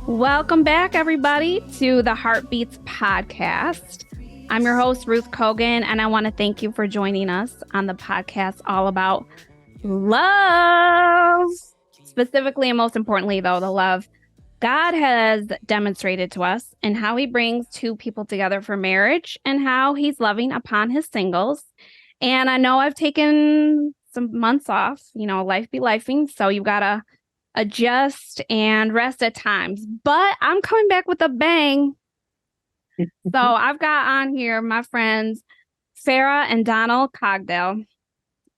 Welcome back, everybody, to the Heartbeatz podcast. I'm your host, Ruth Cogan, and I want to thank you for joining us on the podcast all about love. Specifically, and most importantly, though, the love God has demonstrated to us and how he brings two people together for marriage and how he's loving upon his singles. And I know I've taken some months off, life be lifing, so you've got to adjust and rest at times, but I'm coming back with a bang. So I've got on here my friends Farrah and Donal Cogdell,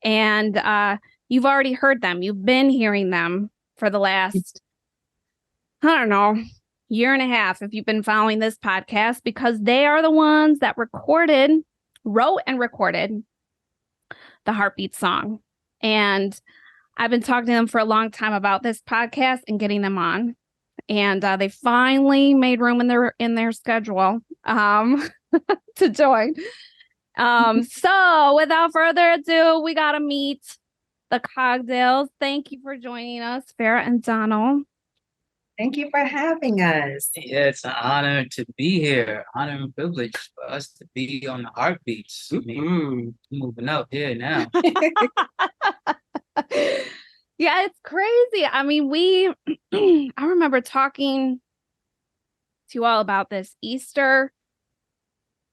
and you've already heard them. You've been hearing them for the last, year and a half if you've been following this podcast, because they are the ones that wrote and recorded the Heartbeatz song. And I've been talking to them for a long time about this podcast and getting them on, and they finally made room in their schedule to join. So without further ado, we gotta meet the Cogdells. Thank you for joining us, Farrah and Donal. Thank you for having us. Yeah, it's an honor to be here. Honor and privilege for us to be on the Heartbeatz. I mean, moving up here now. Yeah, it's crazy. I mean, I remember talking to you all about this Easter.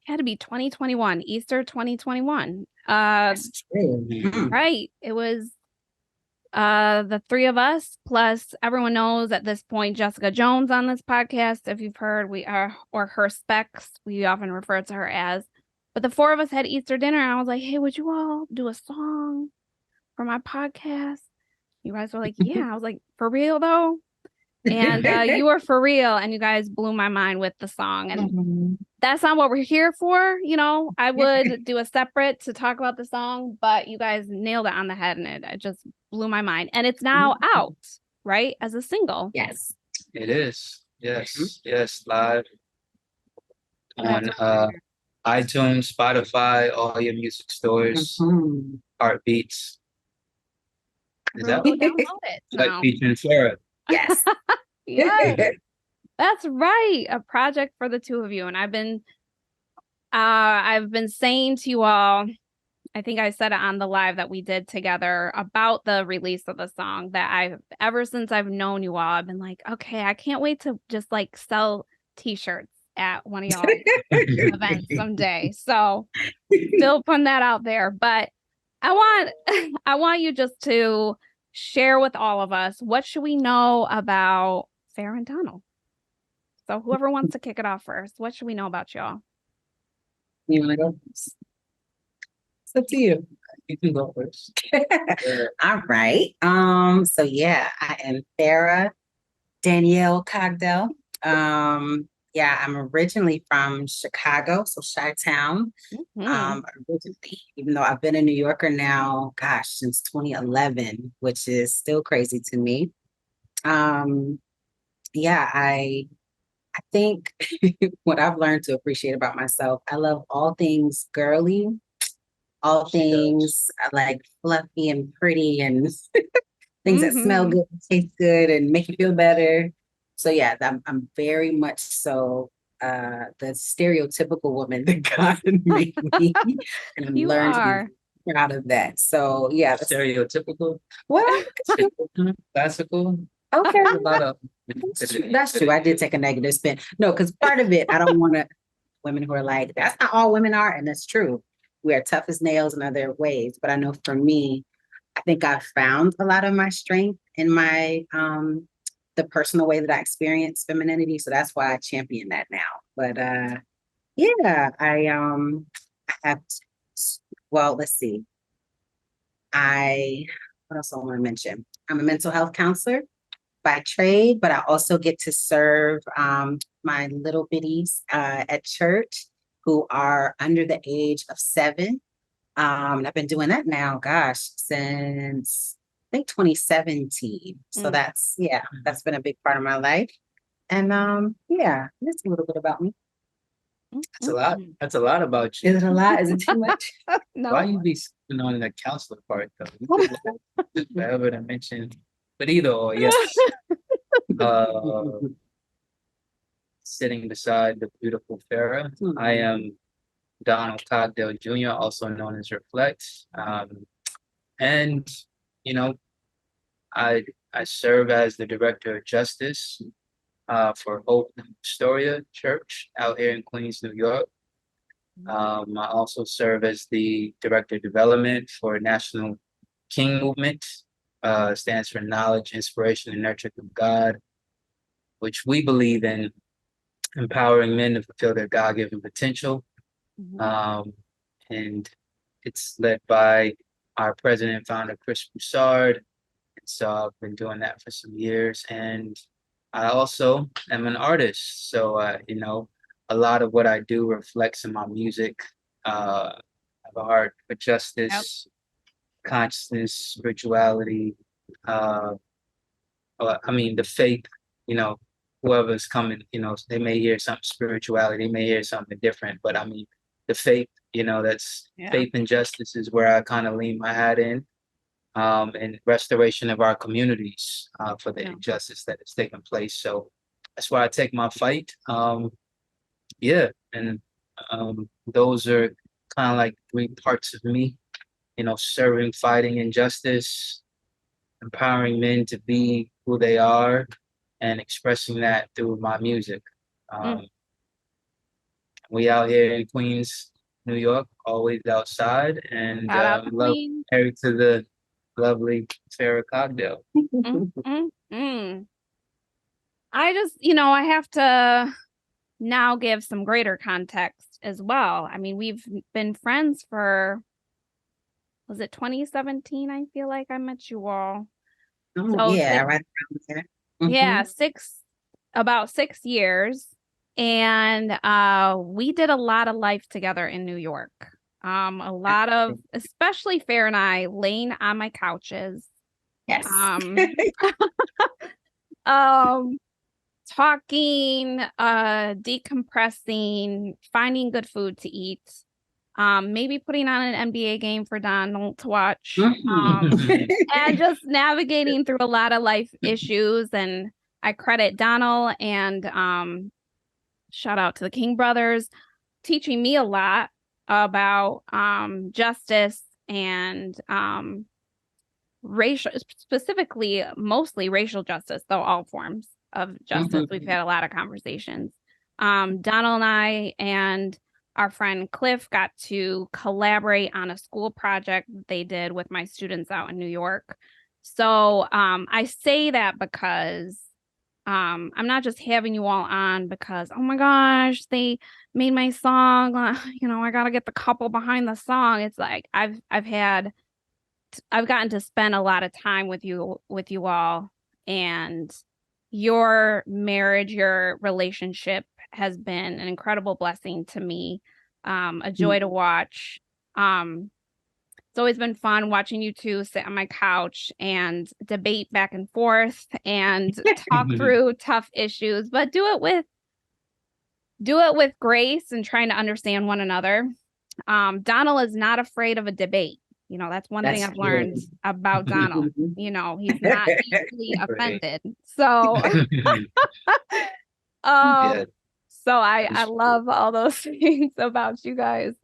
It had to be 2021, Easter 2021. That's true. Right. It was the three of us, plus everyone knows at this point Jessica Jones on this podcast. If you've heard, we are, or her specs, we often refer to her as. But the four of us had Easter dinner, and I was like, hey, would you all do a song for my podcast? You guys were like, yeah. I was like, for real though? And you were for real, and you guys blew my mind with the song. And that's not what we're here for. I would do a separate to talk about the song, but you guys nailed it on the head, and it just blew my mind. And it's now out, right? As a single. Yes. It is. Yes. Yes. Live on iTunes, Spotify, all your music stores, Heartbeatz. Is that Download it now. featuring Farrah? Yes. Yeah. That's right. A project for the two of you. And I've been saying to you all, I think I said it on the live that we did together about the release of the song, that ever since I've known you all, I've been like, okay, I can't wait to just like sell t-shirts at one of y'all events someday. So still putting that out there. But I want you just to share with all of us, what should we know about Farrah and Donal? So whoever wants to kick it off first, what should we know about y'all? You want to go first? It's up to you. You can go first. All right. So yeah, I am Farrah Danielle Cogdell. Yeah, I'm originally from Chicago, so Chi-Town. Originally, even though I've been a New Yorker now, gosh, since 2011, which is still crazy to me. Yeah, I think what I've learned to appreciate about myself, I love all things girly, all things like fluffy and pretty and things that smell good, taste good, and make you feel better. So yeah, I'm very much so the stereotypical woman that God made me, and I'm learned to be proud of that. So yeah, Stereotypical. What? Classical. Okay, A lot of that's true. I did take a negative spin. No, because part of it, I don't want to women who are like, that's not all women are, and that's true. We are tough as nails in other ways, but I know for me, I think I've found a lot of my strength in my the personal way that I experience femininity. So that's why I champion that now. But yeah, I have let's see. What else I want to mention? I'm a mental health counselor by trade, but I also get to serve my little bitties at church who are under the age of 7. And I've been doing that now, gosh, since I think 2017. So that's been a big part of my life. And yeah, that's a little bit about me. That's a lot. That's a lot about you. Is it a lot? Is it too much? No. Why you be on the counselor part though? You could forever to mention, but either or, yes. sitting beside the beautiful Farrah. I am Donal Cogdell Jr., also known as Reflect. And, you know, I serve as the Director of Justice for Hope Astoria Church out here in Queens, New York. I also serve as the Director of Development for National King Movement, stands for Knowledge, Inspiration, and Nurture through God, which we believe in empowering men to fulfill their God-given potential. And it's led by our president and founder, Chris Broussard. And so I've been doing that for some years. And I also am an artist. So, a lot of what I do reflects in my music. I have a heart for justice, consciousness, spirituality. The faith, whoever's coming, they may hear something spirituality, they may hear something different, but I mean, the faith, that's faith and justice is where I kind of lean my hat in, and restoration of our communities, for the injustice that has taken place. So that's where I take my fight. Those are kind of like 3 parts of me, serving, fighting injustice, empowering men to be who they are, and expressing that through my music. We out here in Queens, New York, always outside, and love married to the lovely Farrah Cogdell. I just, I have to now give some greater context as well. I mean, we've been friends for, was it 2017? I feel like I met you all. Right around there. Yeah, about 6 years. And we did a lot of life together in New York. A lot of, especially Farrah and I, laying on my couches. Yes. Talking, decompressing, finding good food to eat. Maybe putting on an NBA game for Donald to watch, and just navigating through a lot of life issues. And I credit Donald and shout out to the King brothers, teaching me a lot about justice and racial, specifically, mostly racial justice, though all forms of justice. We've had a lot of conversations. Donald and I and our friend Cliff got to collaborate on a school project they did with my students out in New York. So I say that because I'm not just having you all on because, oh my gosh, they made my song, I gotta get the couple behind the song. It's like I've gotten to spend a lot of time with you all, and your marriage, your relationship has been an incredible blessing to me, a joy to watch. It's always been fun watching you two sit on my couch and debate back and forth and talk through tough issues, but do it with grace and trying to understand one another. Donald is not afraid of a debate. That's one thing I've learned about Donald. He's not easily offended. So, so I love all those things about you guys.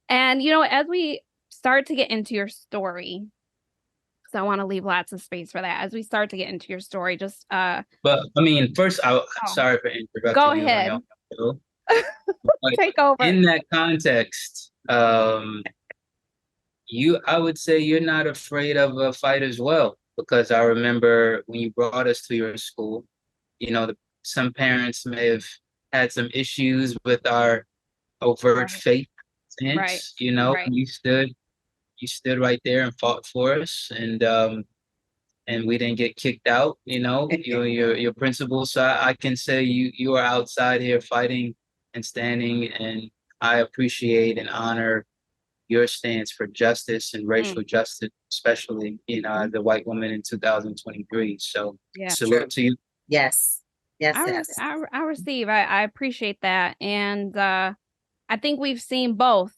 And, as we start to get into your story, so I want to leave lots of space for that. As we start to get into your story, just but I mean, first, sorry for interrupting. Go ahead. Take over. In that context, I would say you're not afraid of a fight as well, because I remember when you brought us to your school, some parents may have had some issues with our overt faith stance. You stood right there and fought for us, and we didn't get kicked out. Your principles. So I can say you are outside here fighting and standing, and I appreciate and honor your stance for justice and racial justice, especially as a white woman in 2023. So salute to you. Yes. I receive. I appreciate that. And I think we've seen both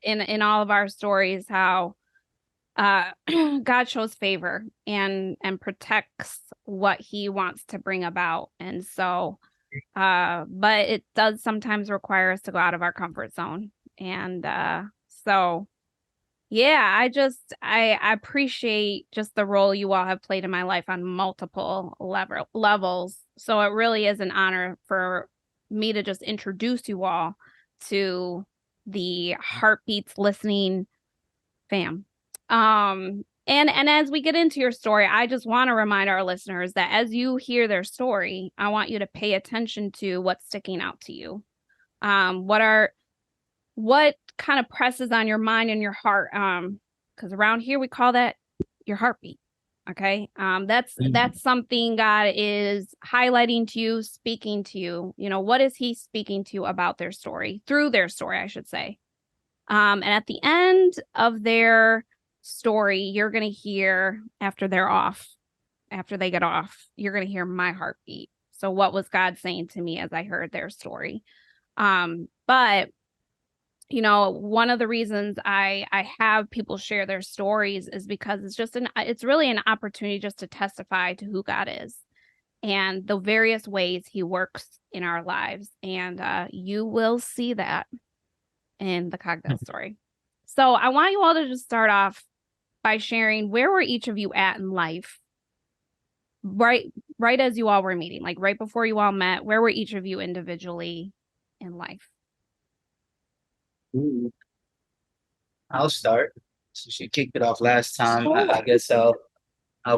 in all of our stories how God shows favor and protects what he wants to bring about. And so But it does sometimes require us to go out of our comfort zone. And so yeah, I appreciate just the role you all have played in my life on multiple levels. So it really is an honor for me to just introduce you all to the Heartbeatz listening fam. And as we get into your story, I just want to remind our listeners that as you hear their story, I want you to pay attention to what's sticking out to you. What kind of presses on your mind and your heart? Because around here we call that your heartbeat. Okay. That's something God is highlighting to you, speaking to you. You know, what is he speaking to you about their story, through their story, I should say. And at the end of their story, you're going to hear after they get off, you're going to hear my heartbeat. So what was God saying to me as I heard their story? But you know, one of the reasons I have people share their stories is because it's really an opportunity just to testify to who God is and the various ways he works in our lives. And you will see that in the Cogdell story. So I want you all to just start off by sharing, where were each of you at in life? Right as you all were meeting, like right before you all met, where were each of you individually in life? Ooh, I'll start. So she kicked it off last time. Sure. I guess I'll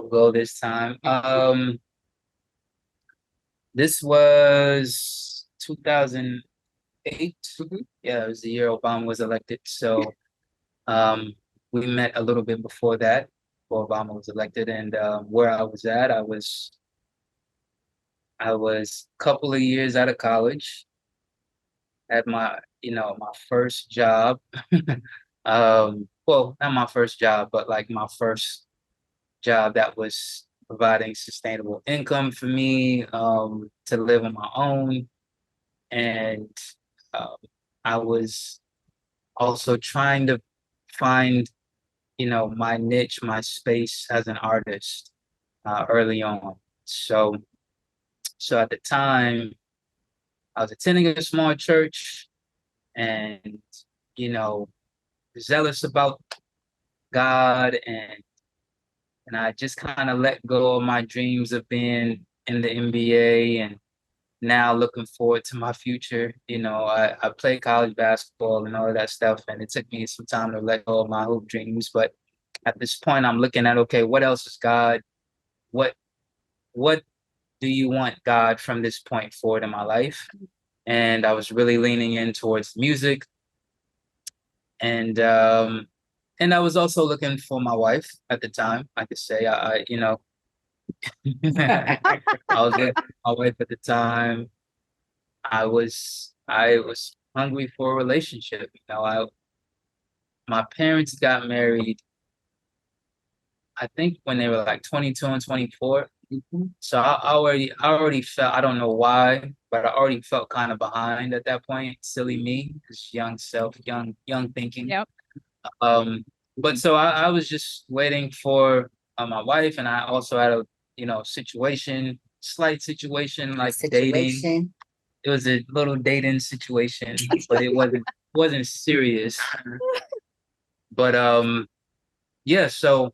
go this time. This was 2008. Yeah, it was the year Obama was elected. So we met a little bit before that, before Obama was elected, and where I was at, I was a couple of years out of college, had my first job. Well, not my first job, but like my first job that was providing sustainable income for me, to live on my own. And I was also trying to find, my niche, my space as an artist early on. So at the time, I was attending a small church and, zealous about God, and I just kind of let go of my dreams of being in the NBA, and now looking forward to my future. I played college basketball and all of that stuff, and it took me some time to let go of my hoop dreams. But at this point, I'm looking at, okay, what else is God? What do you want God from this point forward in my life? And I was really leaning in towards music. And I was also looking for my wife at the time. I could say, I was with my wife at the time. I was hungry for a relationship. My parents got married, I think when they were like 22 and 24. So I already felt, I don't know why, but I already felt kind of behind at that point. Silly me, just young thinking. Yep. But so I was just waiting for my wife, and I also had a slight situation, like dating. It was a little dating situation, but it wasn't serious. But yeah. So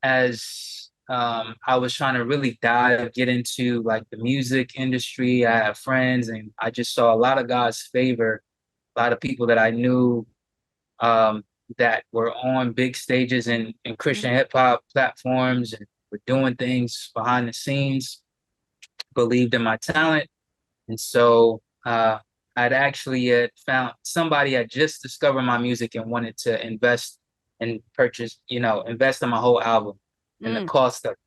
as I was trying to really get into like the music industry, I had friends, and I just saw a lot of God's favor. A lot of people that I knew that were on big stages in Christian hip hop platforms and were doing things behind the scenes, believed in my talent. And so I'd actually found somebody had just discovered my music and wanted to invest and invest in my whole album and the cost of it.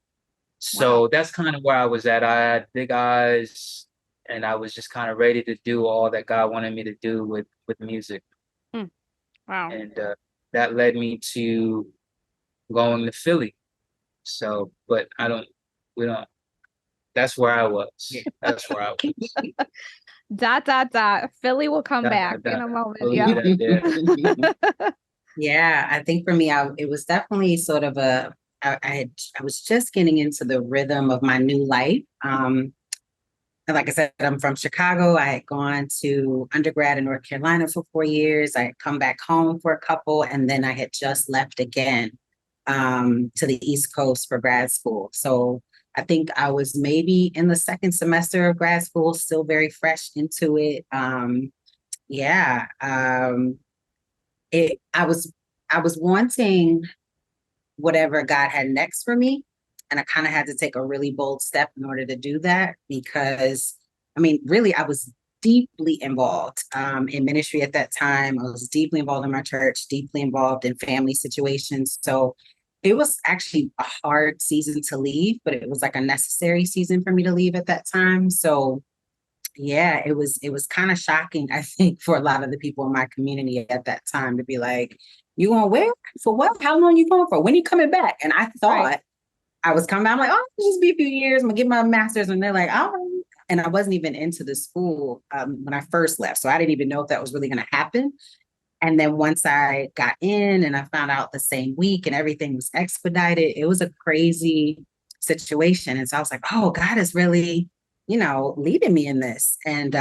So that's kind of where I was at. I had big eyes, and I was just kind of ready to do all that God wanted me to do with music. Wow. And that led me to going to Philly. So, but that's where I was. That's where I was. Philly will come back in a moment. Yeah. Yeah, I think for me, it was definitely sort of I was just getting into the rhythm of my new life. And like I said, I'm from Chicago. I had gone to undergrad in North Carolina for 4 years. I had come back home for a couple, and then I had just left again to the East Coast for grad school. So I think I was maybe in the second semester of grad school, still very fresh into it. Yeah, I was wanting whatever God had next for me. And I kind of had to take a really bold step in order to do that because, I mean, really, I was deeply involved in ministry at that time. I was deeply involved in my church, deeply involved in family situations. So it was actually a hard season to leave, but it was like a necessary season for me to leave at that time. So yeah, it was kind of shocking, I think, for a lot of the people in my community at that time to be like, you going where? For what? How long you going for? When are you coming back? And I thought Right. I was coming back. I'm like, oh, it'll just be a few years. I'm gonna get my master's. And they're like, oh, and I wasn't even into the school when I first left. So I didn't even know if that was really gonna happen. And then once I got in and I found out the same week and everything was expedited, it was a crazy situation. And so I was like, oh, God is really, leading me in this. And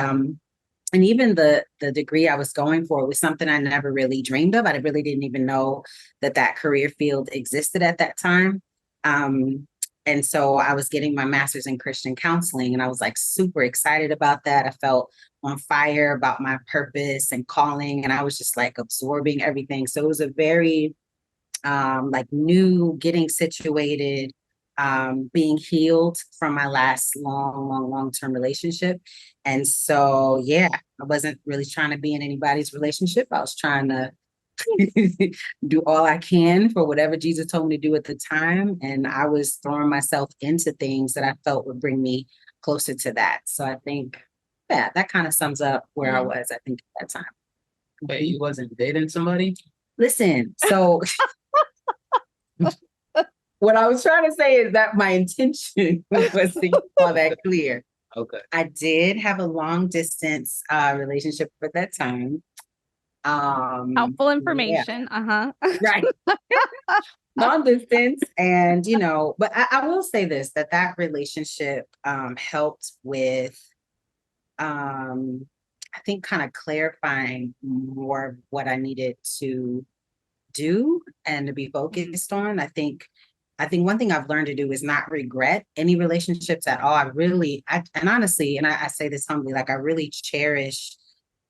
even the degree I was going for was something I never really dreamed of. I really didn't even know that that career field existed at that time. And so I was getting my master's in Christian counseling, and I was like super excited about that. I felt on fire about my purpose and calling, and I was just like absorbing everything. So it was a very like new, getting situated, being healed from my last long-term relationship. And so, yeah, I wasn't really trying to be in anybody's relationship. I was trying to do all I can for whatever Jesus told me to do at the time. And I was throwing myself into things that I felt would bring me closer to that. So I think, yeah, that kind of sums up where I was, I think, at that time. Wait, you wasn't dating somebody? Listen, so what I was trying to say is that my intention was to make all that clear. Okay. I did have a long distance relationship at that time. Helpful information. Yeah, right. Long distance. And, but I will say this, that relationship helped with, I think, kind of clarifying more of what I needed to do and to be focused on. I think one thing I've learned to do is not regret any relationships at all. And honestly, and I say this humbly, like I really cherish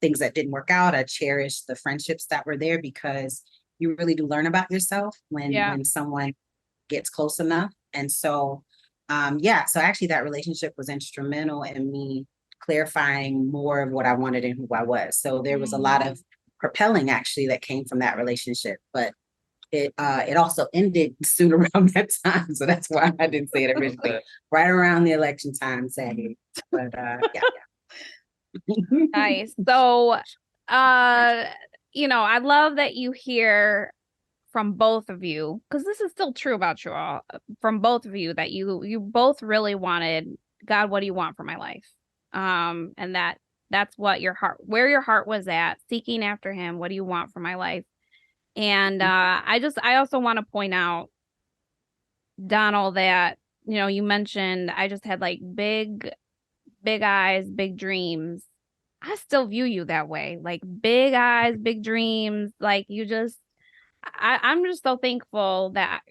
things that didn't work out. I cherish the friendships that were there because you really do learn about yourself when someone gets close enough. And so, so actually that relationship was instrumental in me clarifying more of what I wanted and who I was. So there was a lot of propelling actually that came from that relationship, but it also ended soon around that time. So that's why I didn't say it originally, right around the election time, sadly. But yeah. Nice. So, I love that you hear from both of you, because this is still true about you all, from both of you, that you both really wanted, God, what do you want for my life? And that's what where your heart was at, seeking after him. What do you want for my life? And I also want to point out, Donal, that, you mentioned I just had like big eyes, big dreams. I still view you that way, like big eyes, big dreams. Like I'm just so thankful that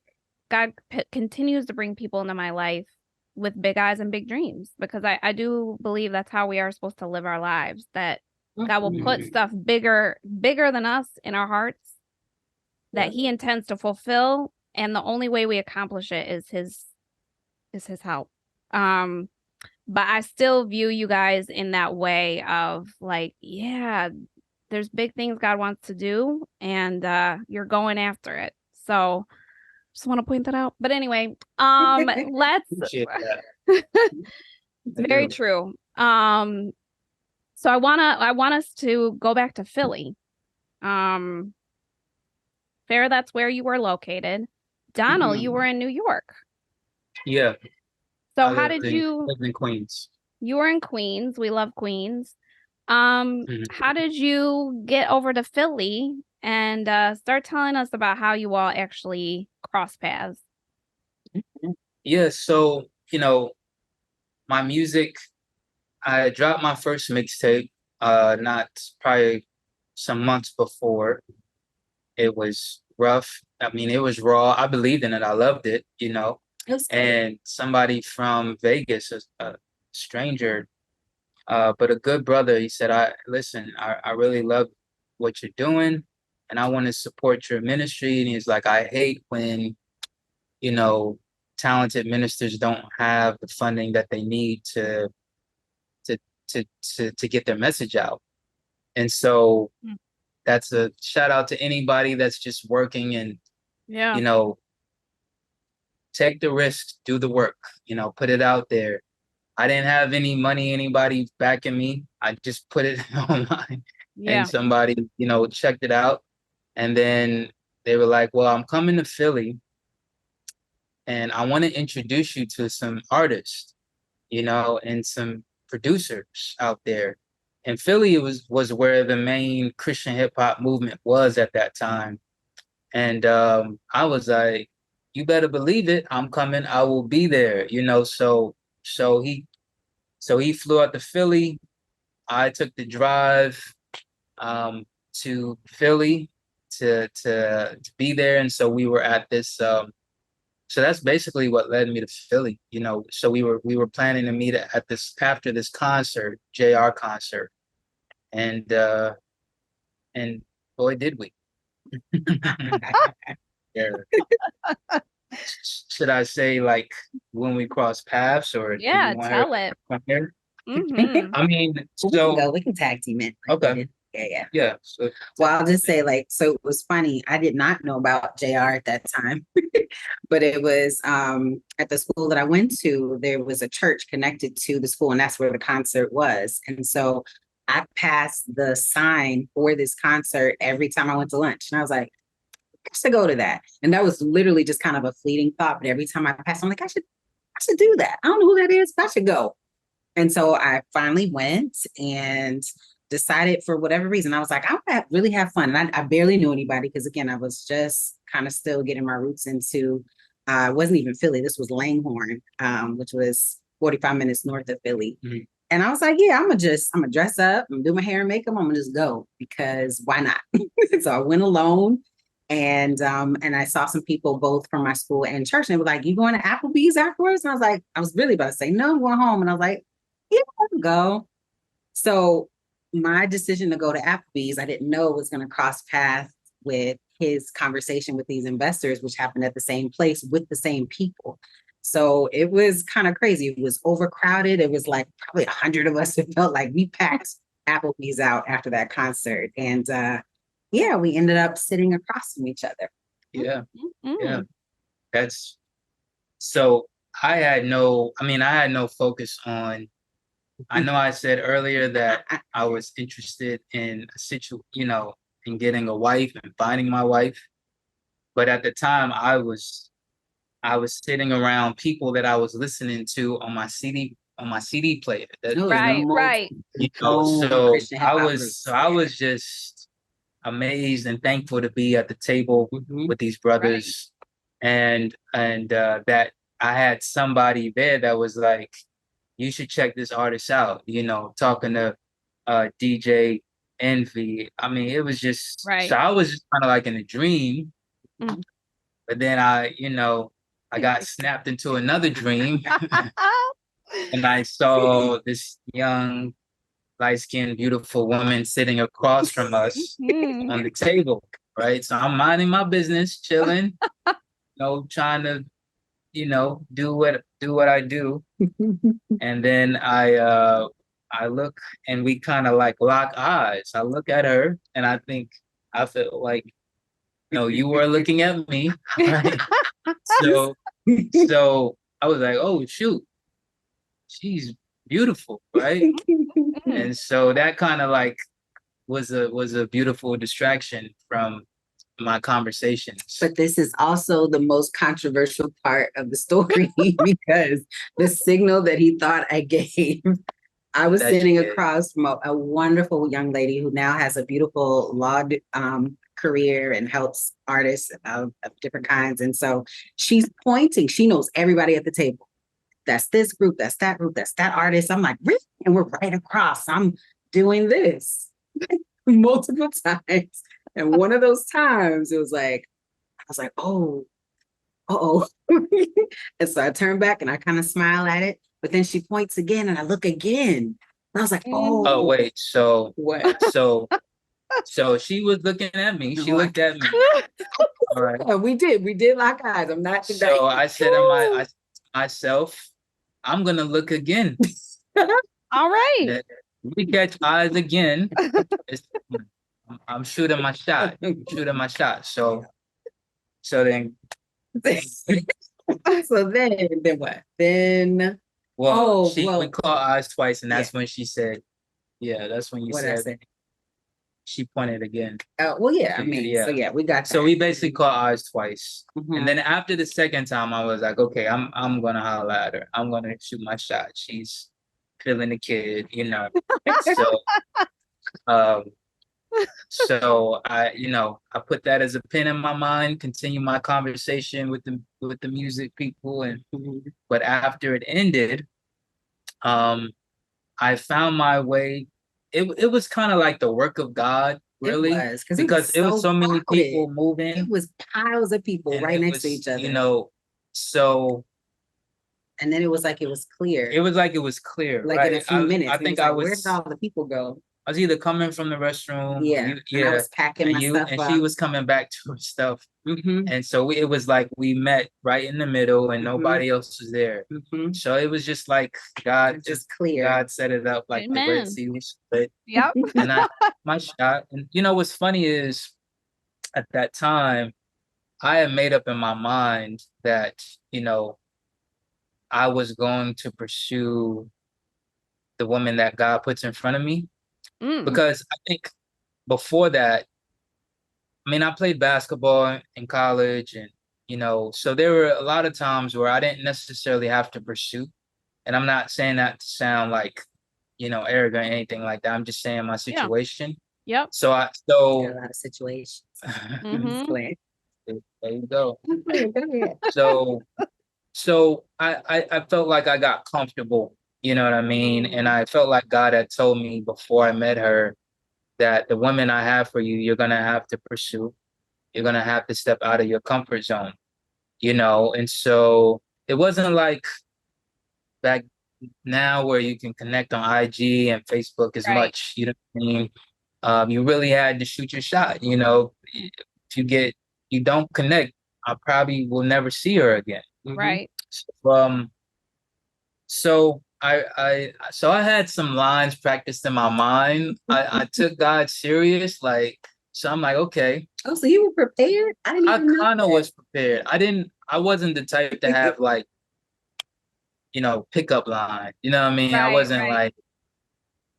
God continues to bring people into my life with big eyes and big dreams, because I do believe that's how we are supposed to live our lives, that God will put stuff bigger than us in our hearts that he intends to fulfill. And the only way we accomplish it is his help. But I still view you guys in that way of like, yeah, there's big things God wants to do, and you're going after it. So just want to point that out. But anyway, let's very true. So I want us to go back to Philly. Farrah, that's where you were located. Donal, you were in New York. Yeah. So how did you live in Queens? You were in Queens. We love Queens. How did you get over to Philly, and start telling us about how you all actually cross paths? Yeah, so my music, I dropped my first mixtape, not probably some months before. It was rough. I mean, it was raw. I believed in it. I loved it, It was good. And somebody from Vegas, a stranger, but a good brother, he said, I really love what you're doing and I want to support your ministry. And he's like, I hate when, you know, talented ministers don't have the funding that they need to to get their message out. And so that's a shout out to anybody that's just working and, Yeah. you know, take the risk, do the work, put it out there. I didn't have any money, anybody backing me. I just put it online Yeah. and somebody, checked it out. And then they were like, well, I'm coming to Philly and I want to introduce you to some artists, and some producers out there. And Philly was where the main Christian hip hop movement was at that time. And I was like, you better believe it. I'm coming. I will be there, So he flew out to Philly. I took the drive to Philly to be there. And so we were at this so that's basically what led me to Philly, So we were planning to meet at this after this concert, JR concert. And boy did we. Yeah. Should I say like when we cross paths or do Yeah, you want tell her it. to come here? Mhm. I mean, We can tag team it. Okay. Yeah. So Well, I'll just say so it was funny. I did not know about JR at that time, but it was at the school that I went to, there was a church connected to the school and that's where the concert was. And so I passed the sign for this concert every time I went to lunch. And I was like, I should go to that. And that was literally just kind of a fleeting thought. But every time I passed, I'm like, I should do that. I don't know who that is, but I should go. And so I finally went and decided for whatever reason, I was like, I want to really have fun. And I barely knew anybody because, again, I was just kind of still getting my roots into, it wasn't even Philly. This was Langhorne, which was 45 minutes north of Philly. Mm-hmm. And I was like, yeah, I'm going to dress up and do my hair and makeup. I'm going to just go because why not? So I went alone. And I saw some people both from my school and church. And they were like, you going to Applebee's afterwards? And I was like, I was really about to say, no, I'm going home. And I was like, yeah, I'll go. So my decision to go to Applebee's, I didn't know was going to cross paths with his conversation with these investors, which happened at the same place with the same people. So it was kind of crazy. It was overcrowded. It was like probably 100 of us. It felt like we packed Applebee's out after that concert. And yeah, we ended up sitting across from each other. Yeah. Mm-hmm. Yeah. That's so I had no focus on. I know I said earlier that I was interested in in getting a wife and finding my wife. But at the time I was sitting around people that I was listening to on my CD player. Right. So I was just amazed and thankful to be at the table with these brothers, and that I had somebody there that was like, you should check this artist out, talking to DJ Envy. I mean, it was just so I was just kind of like in a dream. Mm-hmm. But then I got snapped into another dream and I saw this young, light-skinned, beautiful woman sitting across from us on the table, right? So I'm minding my business, chilling, trying to, do what I do. And then I look and we kind of like lock eyes. I look at her and I feel like, you were looking at me, right? So I was like, oh shoot, she's beautiful, right? And so that kind of like was a beautiful distraction from my conversation. But this is also the most controversial part of the story because the signal that he thought I gave, I was sitting across from a wonderful young lady who now has a beautiful law career and helps artists of different kinds. And so she's pointing, she knows everybody at the table. that's this group, that's that group, that's that artist. I'm like, really? And we're right across. I'm doing this multiple times. And one of those times it was like, I was like, oh, uh-oh. And so I turn back and I kind of smile at it. But then she points again and I look again. And I was like, oh. Oh, wait. So, What? so she was looking at me. She looked at me. All right. Yeah, we did lock eyes. I'm not denying. So I said to myself, I'm gonna look again. All right. That we catch eyes again. I'm shooting my shot. Shooting my shot. So then, So then what? Then well, well, we caught eyes twice, and that's yeah. when she said, "Yeah, that's when you what I said." said. She pointed again. Well, yeah, I mean, Yeah. so yeah, we got that. So we basically caught eyes twice, Mhm. and then after the second time, I was like, "Okay, I'm gonna holler at her. I'm gonna shoot my shot. She's feeling the kid, you know." So, so I put that as a pin in my mind, continue my conversation with the music people, and but after it ended, I found my way. It was kind of like the work of God, really, It was, because it was so many people It moving, was piles of people and right it next to was, each other. you know, so And then it was like it was clear. it was like it was clear, like right? in a few minutes. I and it think was I like, where was did all the people go? I was either coming from the restroom, Yeah. And I was packing my stuff and up. she was coming back to her stuff. Mhm. And so it was like we met right in the middle, and Mhm. nobody else was there. Mhm. So it was just like God, Just clear. God set it up like the Red Amen. Sea was split. Yep. And I my shot. And what's funny is at that time, I had made up in my mind that, I was going to pursue the woman that God puts in front of me. Mm. Because I think before that, I mean, I played basketball in college, and so there were a lot of times where I didn't necessarily have to pursue. And I'm not saying that to sound like, arrogant or anything like that. I'm just saying my situation. Yep. So There are a lot of situations. Mhm. there you go. Go ahead. So I felt like I got comfortable, you know what I mean? And I felt like God had told me before I met her that the woman I have for you, you're gonna have to pursue. You're gonna have to step out of your comfort zone, And so it wasn't like back now where you can connect on IG and Facebook as Right. much, you know what I mean? You really had to shoot your shot, If you don't connect, I probably will never see her again. Right. So I had some lines practiced in my mind. I took God serious, so I'm like, okay. Oh, so you were prepared? I didn't I even know kind of that. was prepared. I wasn't the type to have pickup line. You know what I mean? I Right, wasn't right. like,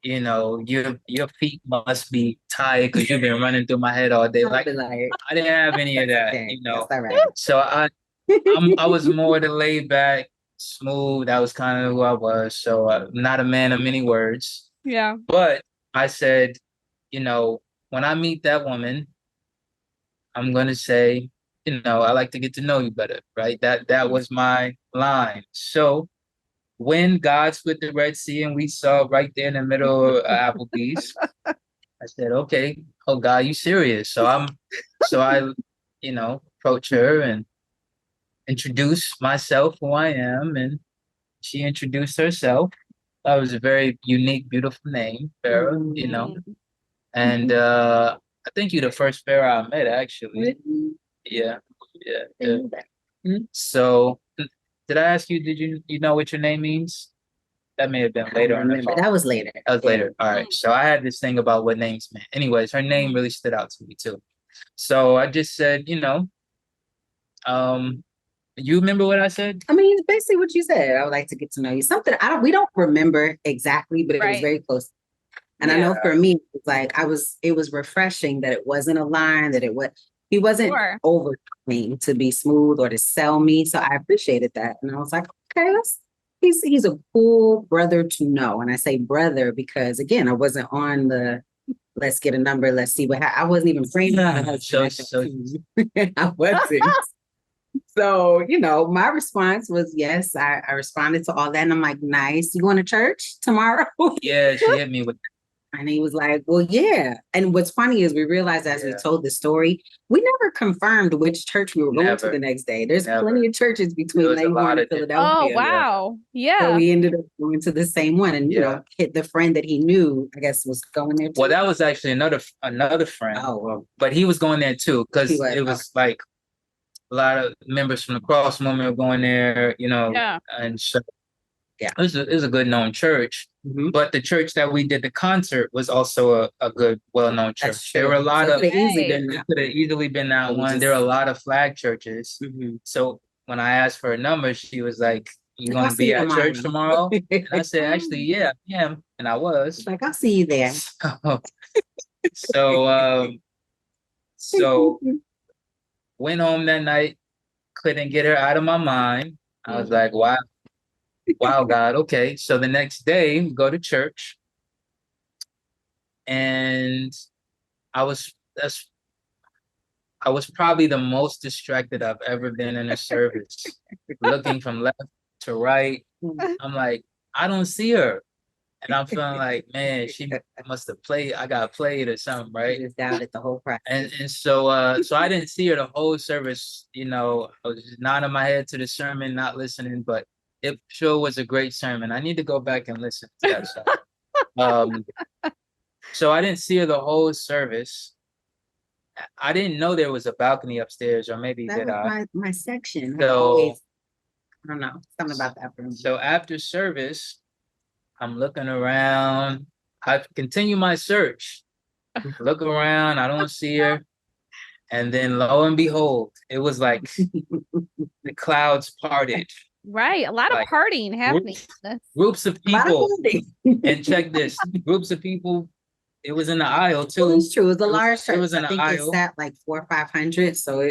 your feet must be tired because you've been running through my head all day. I'll Like, be like, I didn't have any of that, okay, that's all right. So I was more the laid back, smooth. That was kind of who I was. So not a man of many words. Yeah. But I said, when I meet that woman, I'm gonna say, I like to get to know you better, right? That was my line. So when God split the Red Sea and we saw right there in the middle of Applebee's, I said, okay, oh God, you serious? So I approach her and introduce myself, who I am, and she introduced herself. That was a very unique, beautiful name, Farrah, And I think you're the first Farrah I met, actually. Yeah. So did I ask you, did you know what your name means? That may have been later on the phone. That was later. That was later. All right. So I had this thing about what names meant. Anyways, her name really stood out to me too. So I just said, you remember what I said? I mean, it's basically what you said. I would like to get to know you. Something we don't remember exactly, but it was Right. very close. And I know for me, it was like it was refreshing that it wasn't a line, that he wasn't Sure. over me to be smooth or to sell me. So I appreciated that. And I was like, okay, he's a cool brother to know. And I say brother because again, I wasn't on the let's get a number, let's see I wasn't even praying about a husband. I wasn't. So, my response was yes. I responded to all that and I'm like, nice. You going to church tomorrow? Yeah, she hit me with And he was like, well, yeah. And what's funny is we realized as we Yeah. told the story, we never confirmed which church we were going to Never. the next day. There's Never. plenty of churches between There was a lot Leghorn and of different- Oh, Philadelphia. wow. So Yeah. we ended up going to the same one and, Yeah. hit the friend that he knew, I guess, was going there too. Well, that was actually another friend. Oh, well, But he was going there too, because He was, it was like a lot of members from the Cross Movement were going there, Yeah. and so Yeah. it was a good known church. mhm. But the church that we did the concert was also a good, well-known That's church. true. There were a lot So of it could've easily Right. been it that. could have easily been that But we one. There are a just- lot of flag churches. Mhm. So when I asked for a number, she was like, "You Like, going I'll to see be you at church tomorrow?" And I said, "Actually, yeah, I am," and I was. Like, I'll see you there. So went home that night, couldn't get her out of my mind. I was like, wow, God, okay. So the next day, we go to church, and I was probably the most distracted I've ever been in a service, looking from left to right. I'm like, I don't see her. And I'm feeling like, man, she must have played. I got played or something, right? Just doubted the whole process. And so I didn't see her the whole service. I was just nodding my head to the sermon, not listening, but it sure was a great sermon. I need to go back and listen to that stuff. So I didn't see her the whole service. I didn't know there was a balcony upstairs, or maybe That did was I? my section. So- I don't know, something about that room. So after service, I'm looking around. I continue my search. Look around, I don't see her. And then lo and behold, it was like the clouds parted. Right. A lot of Like, partying happening. Groups of A lot of people. building. And check this, groups of people. It was in the aisle Well, too. it's true. It was a It was- large it church. was in I an think it aisle. sat like 400 or 500. So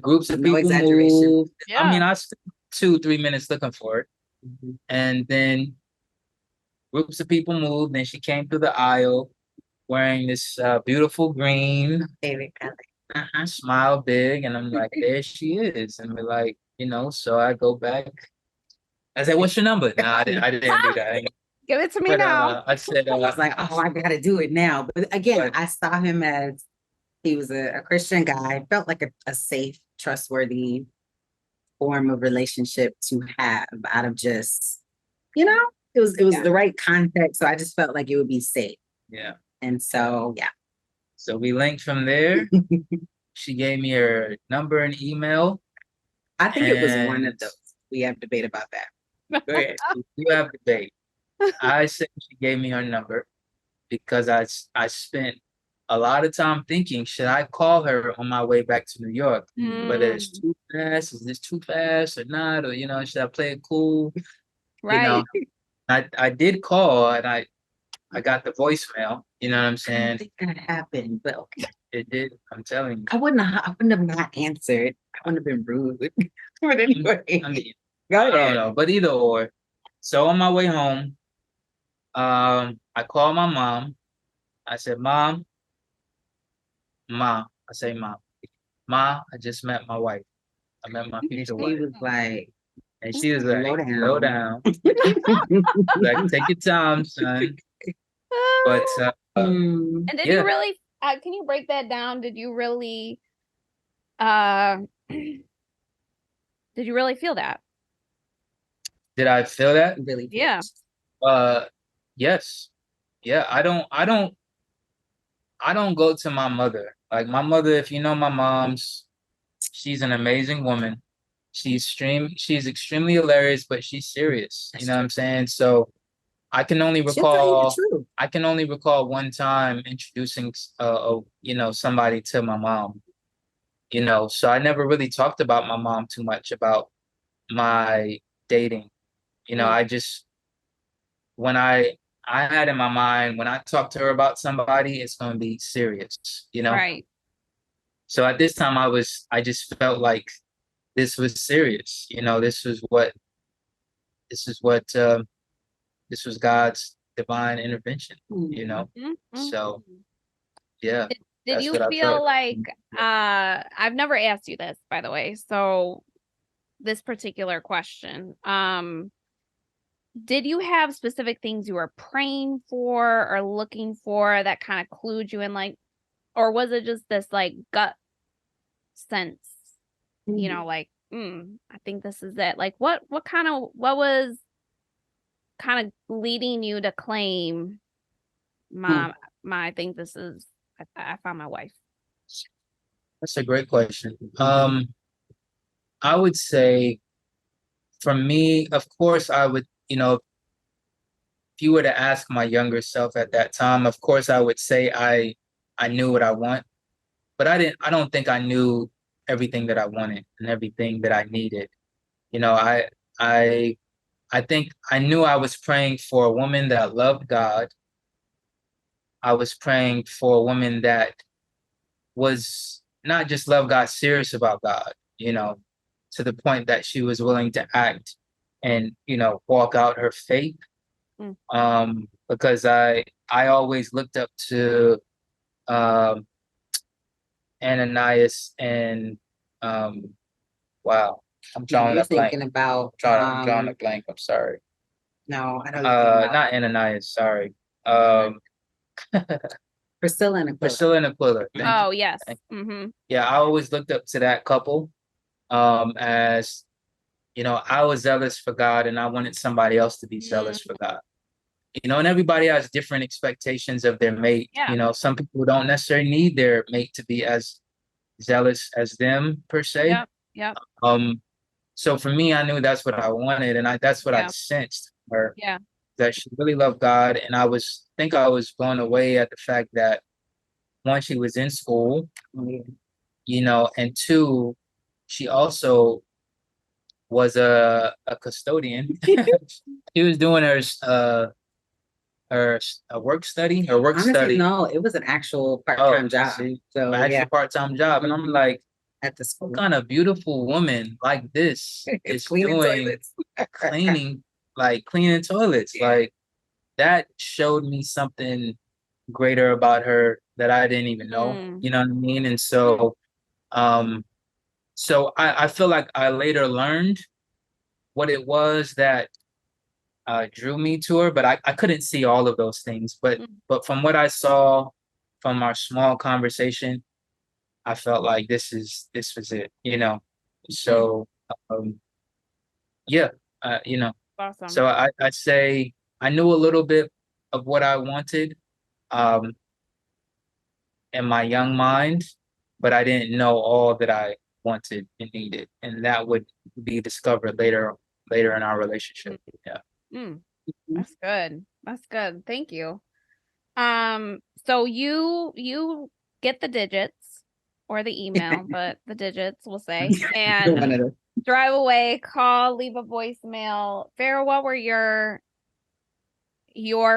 Groups of No people exaggeration. moved. Yeah. I mean, I spent 2-3 minutes looking for it. Mhm. And then groups of people moved. Then she came through the aisle wearing this beautiful green, Favorite color. smile big. And I'm like, there she is. And we're like, so I go back. I said, what's your number? No, I didn't do that. Give it to me But now. I said, I was like, oh, I gotta do it now. But again, But- I saw him as he was a Christian guy. Felt like a safe, trustworthy form of relationship to have out of just, it was Yeah. the right context. So I just felt like it would be safe. yeah. And so yeah. So we linked from there. She gave me her number and email. I think it was one of And- those. We have debate about that. Go ahead. You have debate. I said she gave me her number because I spent a lot of time thinking, should I call her on my way back to New York? Whether it's too fast, is this too fast or not? Or, should I play it cool? Right. I did call and I got the voicemail, you know what I'm I don't saying? think that happened, but okay. It did. I'm telling you. I wouldn't have not answered. I wouldn't have been rude. But anyway, I mean, go I don't ahead. know, but either or. So on my way home, I called my mom. I said, Mom, I say, Mom, I just met my wife. I met my And future she wife. was like, And she was like, Slow down. slow down. Like, take your time, son. But "Hmm." And did yeah. you really, can you break that down? Did you really, did you really feel that? did I feel that? Really? Yeah. Yes. Yeah, I don't go to my mother. Like my mother, if you know my mom's, she's an amazing woman. She's extremely hilarious, but she's serious. You know what I'm saying? So I can only She'll tell you recall the truth. I can only recall one time introducing somebody to my mom. So I never really talked about my mom too much about my dating. I just when I had in my mind when I talk to her about somebody, it's gonna be serious, Right. So at this time I just felt like this was serious, this was God's divine intervention, Mhm. So yeah. Did That's you what I feel felt. like, I've never asked you this, by the way. So this particular question. Did you have specific things you were praying for or looking for that kind of clued you in, like, or was it just this like gut sense, you know, like, I think this is it. Like what was kind of leading you to claim, Mom, I think this is, I found my wife. That's a great question. I would say for me, of course, I would, if you were to ask my younger self at that time, of course, I would say I knew what I want, but I don't think I knew everything that I wanted and everything that I needed. I I think I knew I was praying for a woman that loved God. I was praying for a woman that was not just love God, serious about God, to the point that she was willing to act and, walk out her faith. Because I always looked up to Ananias and wow, I'm drawing You're a blank. thinking about I'm drawing a blank. I'm sorry. no, I don't know. Not Ananias, sorry. Priscilla and Aquila. Priscilla and Aquila. Oh, yes. Yeah, I always looked up to that couple as, I was zealous for God and I wanted somebody else to be zealous for God. And everybody has different expectations of their mate. Yeah. Some people don't necessarily need their mate to be as zealous as them per se. Yep. So for me, I knew that's what I wanted, and that's what I sensed from her. Yeah. That she really loved God, and I think I was blown away at the fact that one, she was in school, and two, she also was a custodian. She was doing her work study. Honestly, no, it was an actual part-time job. So actual part-time job, and I'm like, at the school, what kind of beautiful woman like this is cleaning toilets. cleaning toilets. Yeah. Like that showed me something greater about her that I didn't even know. You know what I mean? And so, I feel like I later learned what it was that drew me to her, but I couldn't see all of those things. But from what I saw from our small conversation, I felt like this was it, So, Awesome. So I'd say I knew a little bit of what I wanted, in my young mind, but I didn't know all that I wanted and needed, and that would be discovered later in our relationship. Yeah. That's good. That's good. Thank you. So you get the digits or the email, but the digits, we'll say, and drive away, call, leave a voicemail. Farrah, what were your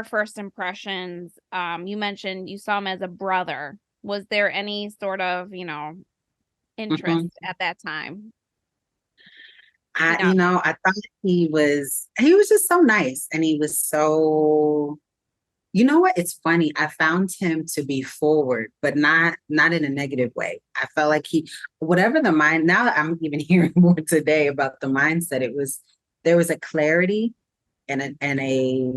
first impressions? You mentioned you saw him as a brother. Was there any sort of, interest at that time? I thought he was just so nice, and he was so, you know what? It's funny. I found him to be forward, but not in a negative way. I felt like whatever the mind, now I'm even hearing more today about the mindset. There was a clarity and a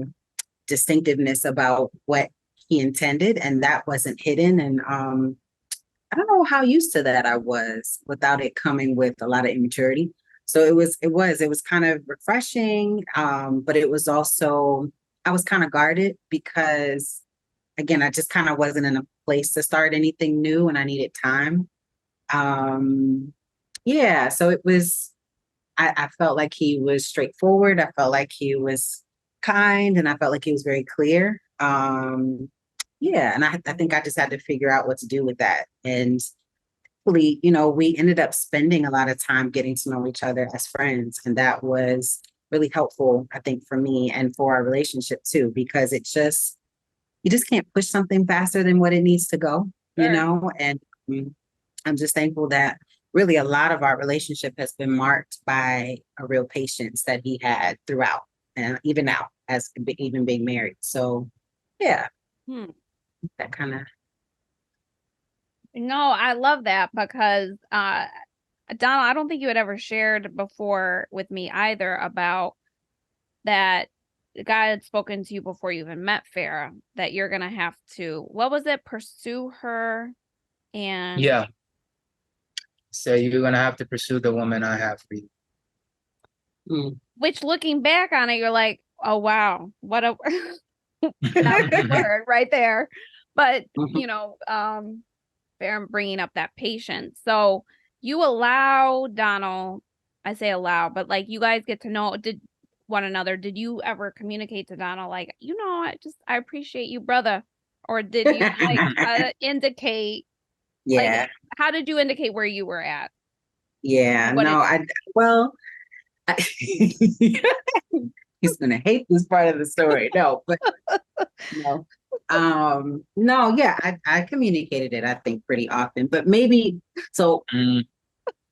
distinctiveness about what he intended, and that wasn't hidden. And I don't know how used to that I was without it coming with a lot of immaturity. So it was kind of refreshing. But it was also, I was kind of guarded because, again, I just kind of wasn't in a place to start anything new and I needed time. So it was, I felt like he was straightforward. I felt like he was kind, and I felt like he was very clear. And I think I just had to figure out what to do with that. And we ended up spending a lot of time getting to know each other as friends. And that was really helpful, I think, for me and for our relationship too, because you just can't push something faster than what it needs to go, and I'm just thankful that really a lot of our relationship has been marked by a real patience that he had throughout, and even now as even being married. So that kind of. No, I love that because Donald, I don't think you had ever shared before with me either about that God had spoken to you before you even met Farrah, that you're going to have to, what was it? Pursue her and Yeah. So you're gonna have to pursue the woman I have for you. which looking back on it, you're like, oh, wow, what a that was a word right there. But, you know, Farrah bringing up that patience. So you allow Donald, I say allow, but like you guys get to know one another. Did you ever communicate to Donald like, you know, I appreciate you, brother? Or did you like indicate, Yeah. like, how did you indicate where you were at? Yeah. What No, well, he's gonna hate this part of the story. No, but no. No, yeah, I communicated it, I think, pretty often, but maybe so.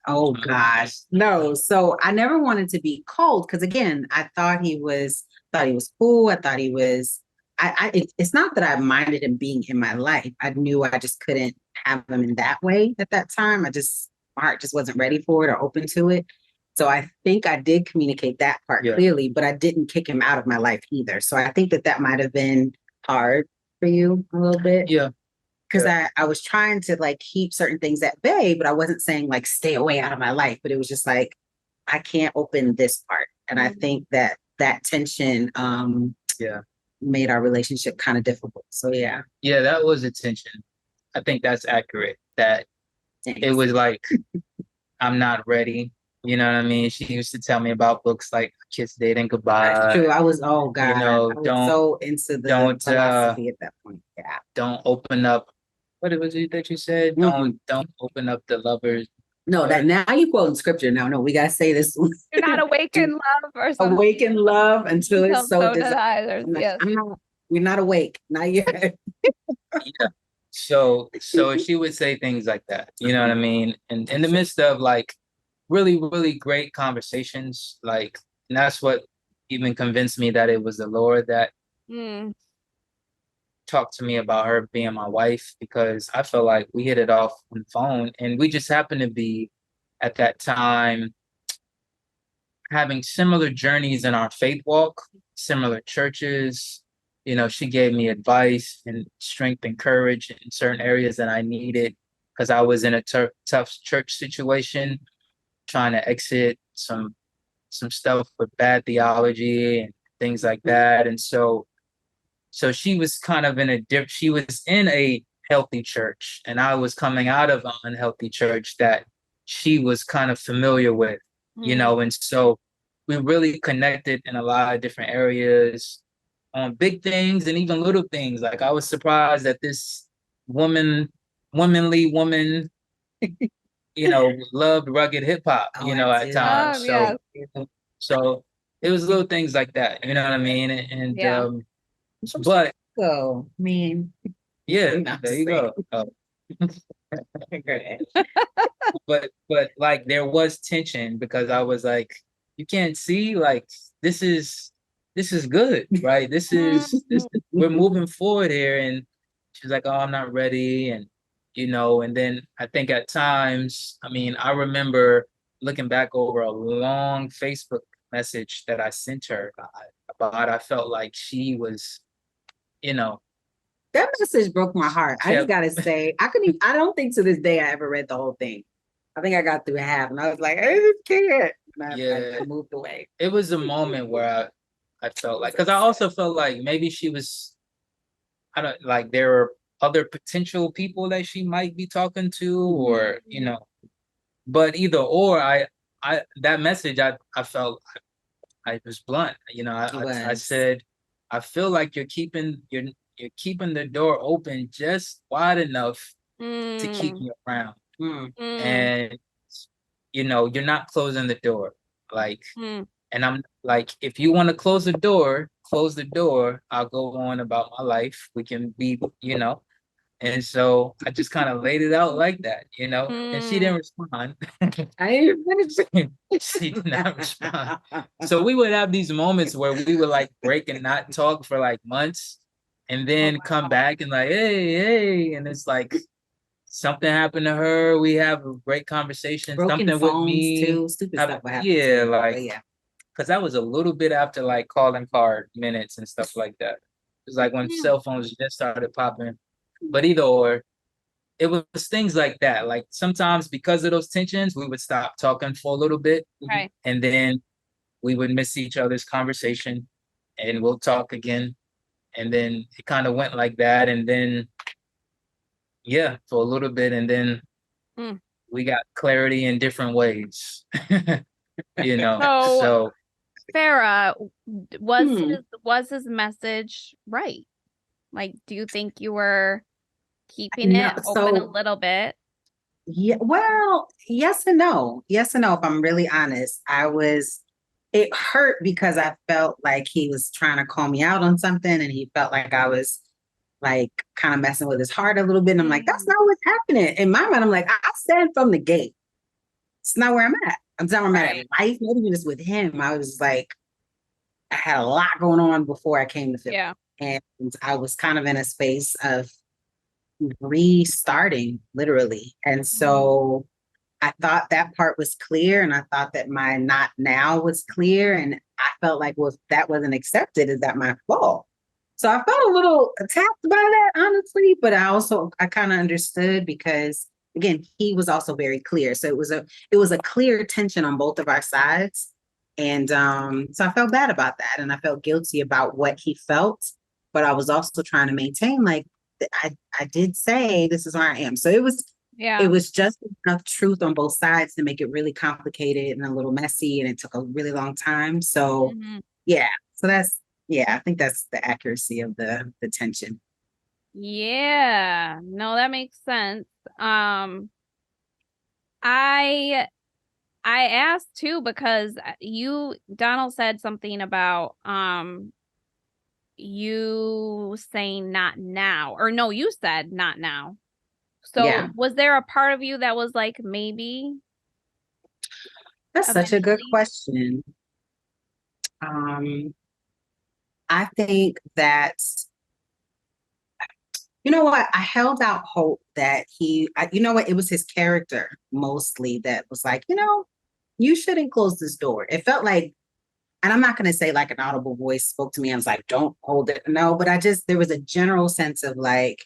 Oh gosh, no. So I never wanted to be cold because again, I thought he was cool. I thought he was. It's not that I minded him being in my life. I knew I just couldn't have him in that way at that time. My heart just wasn't ready for it or open to it. So I think I did communicate that part clearly, but I didn't kick him out of my life either. So I think that might have been hard for you a little bit. Yeah. Because I was trying to like keep certain things at bay, but I wasn't saying like stay away out of my life. But it was just like, I can't open this part. And I think that tension made our relationship kind of difficult. So yeah. Yeah, that was a tension. I think that's accurate. That it was like, I'm not ready. You know what I mean? She used to tell me about books like Kiss Dating Goodbye. That's true. I was, oh God, you know, I was so into the philosophy at that point. Yeah. Don't open up. What was it that you said? Don't open up the lovers. No, that now you quoting scripture. No, we gotta say this one. You're not awake in love or something. Awake in love until it's so desired. Yes. We're not awake. Not yet. Yeah. So she would say things like that. You know what I mean? And in the midst of like really, really great conversations, like, and that's what even convinced me that it was the Lord that talked to me about her being my wife, because I felt like we hit it off on the phone and we just happened to be at that time having similar journeys in our faith walk, similar churches. You know, she gave me advice and strength and courage in certain areas that I needed because I was in a tough church situation, trying to exit some stuff with bad theology and things like that. And so she was kind of she was in a healthy church and I was coming out of an unhealthy church that she was kind of familiar with, you know, and so we really connected in a lot of different areas on big things and even little things. Like I was surprised that this womanly woman, you know, loved rugged hip hop, you know, at times. So it was little things like that, you know what I mean? And but I mean, yeah, there you go. But like there was tension because I was like, you can't see, like this is good, right? This is we're moving forward here. And she's like, oh, I'm not ready. And you know, and then I think at times, I mean, I remember looking back over a long Facebook message that I sent her about I felt like she was, you know, that message broke my heart. I just gotta say, I don't think to this day I ever read the whole thing. I think I got through half and I was like, I just can't. I moved away. It was a moment where I felt like, because I also felt like maybe she was, I don't like, there were other potential people that she might be talking to, or, you know, but either or, that message, I felt I was blunt. You know, I said, I feel like you're keeping the door open just wide enough to keep me around. And, you know, you're not closing the door. Like, and I'm like, if you want to close the door, I'll go on about my life. We can be, you know. And so I just kind of laid it out like that, you know, and she didn't respond. I didn't finish. She did not respond. So we would have these moments where we would like break and not talk for like months and then come back and like, hey, and it's like, something happened to her. We have a great conversation. Broken Something with phones me. too. Stupid stuff would happen. Yeah, too, like but yeah. because that was a little bit after like calling card minutes and stuff like that. It was like when Yeah. cell phones just started popping. But either or, it was things like that. Like sometimes because of those tensions, we would stop talking for a little bit, Right. and then we would miss each other's conversation, and we'll talk again. And then it kind of went like that, and then yeah, for a little bit, and then Mm. we got clarity in different ways. So, So Farrah, Hmm. was his message right? Like, do you think you were keeping No, it open a so little bit? yeah, well, yes and no. Yes and no, if I'm really honest. It hurt because I felt like he was trying to call me out on something and he felt like I was like kind of messing with his heart a little bit. And I'm like, that's not what's happening. In my mind, I'm like, I stand from the gate. It's not where I'm at. I'm not where I'm at in life, not even just with him. I was like, I had a lot going on before I came to Philly. Yeah. And I was kind of in a space of restarting, literally. And so I thought that part was clear, and I thought that my not now was clear. And I felt like, well, if that wasn't accepted, is that my fault? So I felt a little attacked by that, honestly, but I kind of understood because again, he was also very clear. So it was a clear tension on both of our sides. And so I felt bad about that. And I felt guilty about what he felt, but I was also trying to maintain like I did say this is where I am. So Yeah. it was just enough truth on both sides to make it really complicated and a little messy, and it took a really long time. So yeah, so I think that's the accuracy of the tension. Yeah. No, that makes sense. I asked too because Donald said something about you saying not now, or no, you said not now. So Yeah. was there a part of you that was like, maybe That's such a good eventually? question. I think that, you know what, I held out hope that you know what, it was his character mostly that was like, you shouldn't close this door. It felt like, and I'm not going to say like an audible voice spoke to me. I was like, don't hold it. No, but there was a general sense of like,